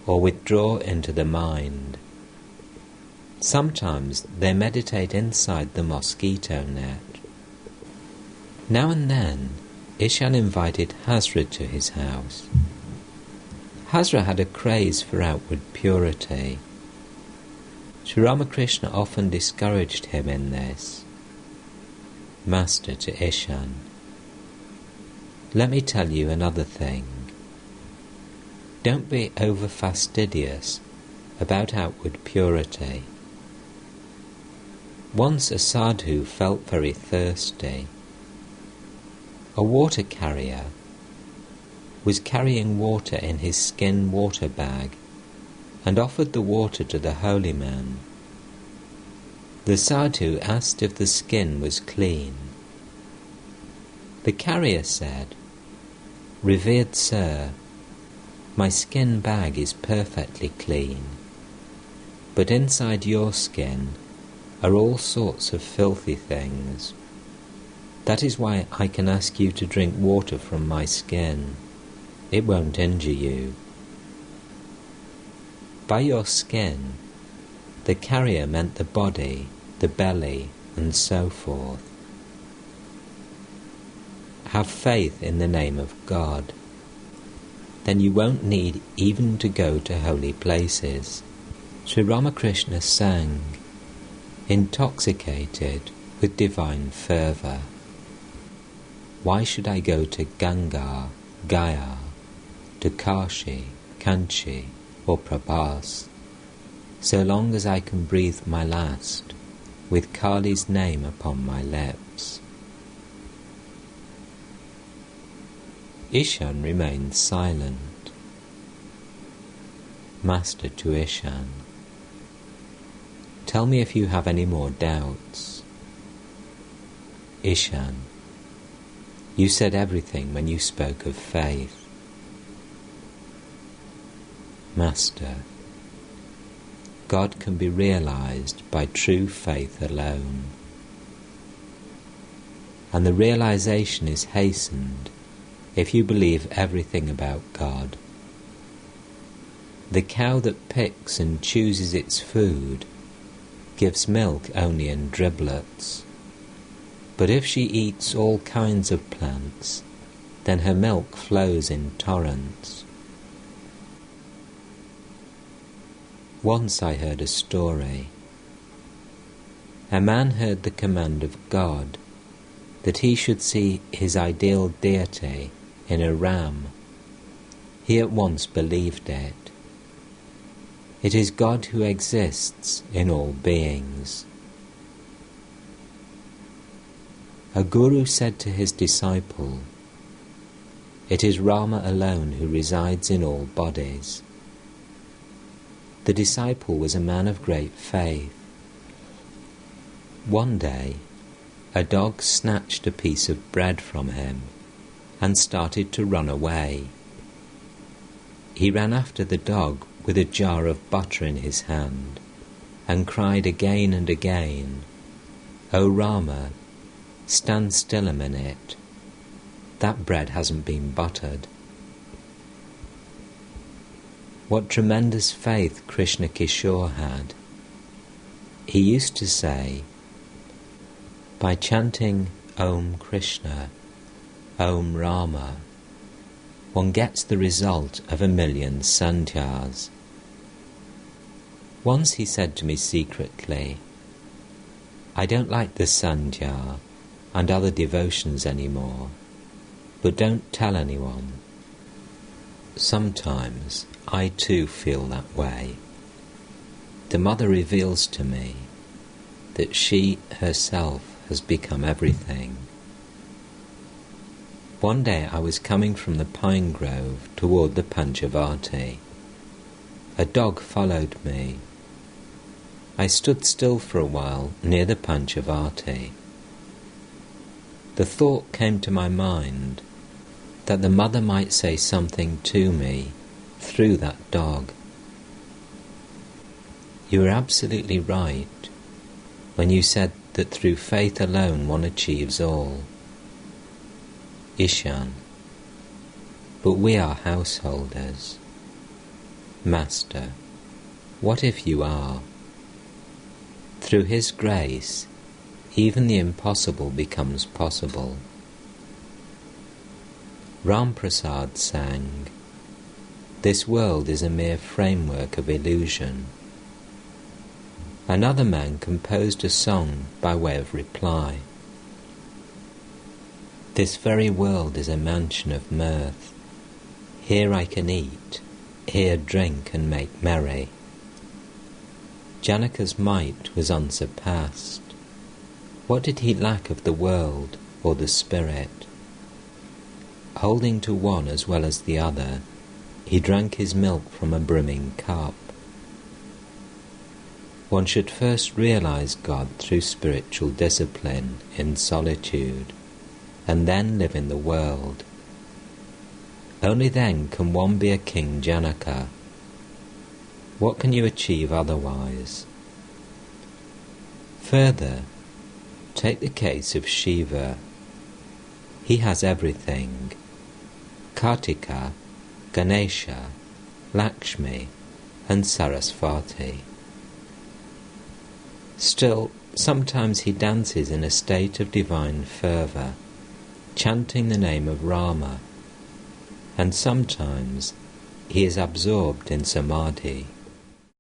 or withdraw into the mind. Sometimes they meditate inside the mosquito net. Now and then, Ishan invited Hazra to his house. Hazra had a craze for outward purity. Sri Ramakrishna often discouraged him in this. Master to Ishan, let me tell you another thing. Don't be over fastidious about outward purity. Once a sadhu felt very thirsty. A water carrier was carrying water in his skin water bag and offered the water to the holy man. The sadhu asked if the skin was clean. The carrier said, "Revered sir, my skin bag is perfectly clean, but inside your skin are all sorts of filthy things. That is why I can ask you to drink water from my skin. It won't injure you." By your skin, the carrier meant the body, the belly, and so forth. Have faith in the name of God. Then you won't need even to go to holy places. Sri Ramakrishna sang, intoxicated with divine fervour. Why should I go to Ganga, Gaya, to Kashi, Kanchi, or Prabhas, so long as I can breathe my last with Kali's name upon my lips? Ishan remained silent. Master to Ishan, tell me if you have any more doubts. Ishan, you said everything when you spoke of faith. Master, God can be realized by true faith alone, and the realization is hastened if you believe everything about God. The cow that picks and chooses its food gives milk only in driblets, but if she eats all kinds of plants, then her milk flows in torrents. Once I heard a story. A man heard the command of God that he should see his ideal deity in a ram. He at once believed it. It is God who exists in all beings. A guru said to his disciple, "It is Rama alone who resides in all bodies." The disciple was a man of great faith. One day, a dog snatched a piece of bread from him and started to run away. He ran after the dog with a jar of butter in his hand and cried again and again, "O Rama, stand still a minute. That bread hasn't been buttered." What tremendous faith Krishna Kishore had. He used to say, by chanting Om Krishna, Om Rama, one gets the result of 1,000,000 sandhyas. Once he said to me secretly, "I don't like the sandhya and other devotions anymore, but don't tell anyone." Sometimes I too feel that way. The Mother reveals to me that she herself has become everything. One day I was coming from the pine grove toward the Panchavati. A dog followed me. I stood still for a while near the Panchavati. The thought came to my mind that the Mother might say something to me through that dog. You were absolutely right when you said that through faith alone one achieves all. Ishan, but we are householders. Master, what if you are? Through His grace, even the impossible becomes possible. Ram Prasad sang, "This world is a mere framework of illusion." Another man composed a song by way of reply. This very world is a mansion of mirth. Here I can eat, here drink and make merry. Janaka's might was unsurpassed. What did he lack of the world or the spirit? Holding to one as well as the other, he drank his milk from a brimming cup. One should first realize God through spiritual discipline in solitude, and then live in the world. Only then can one be a King Janaka. What can you achieve otherwise? Further, take the case of Shiva. He has everything: Kartika, Ganesha, Lakshmi, and Sarasvati. Still, sometimes he dances in a state of divine fervour, chanting the name of Rama, and sometimes he is absorbed in samadhi.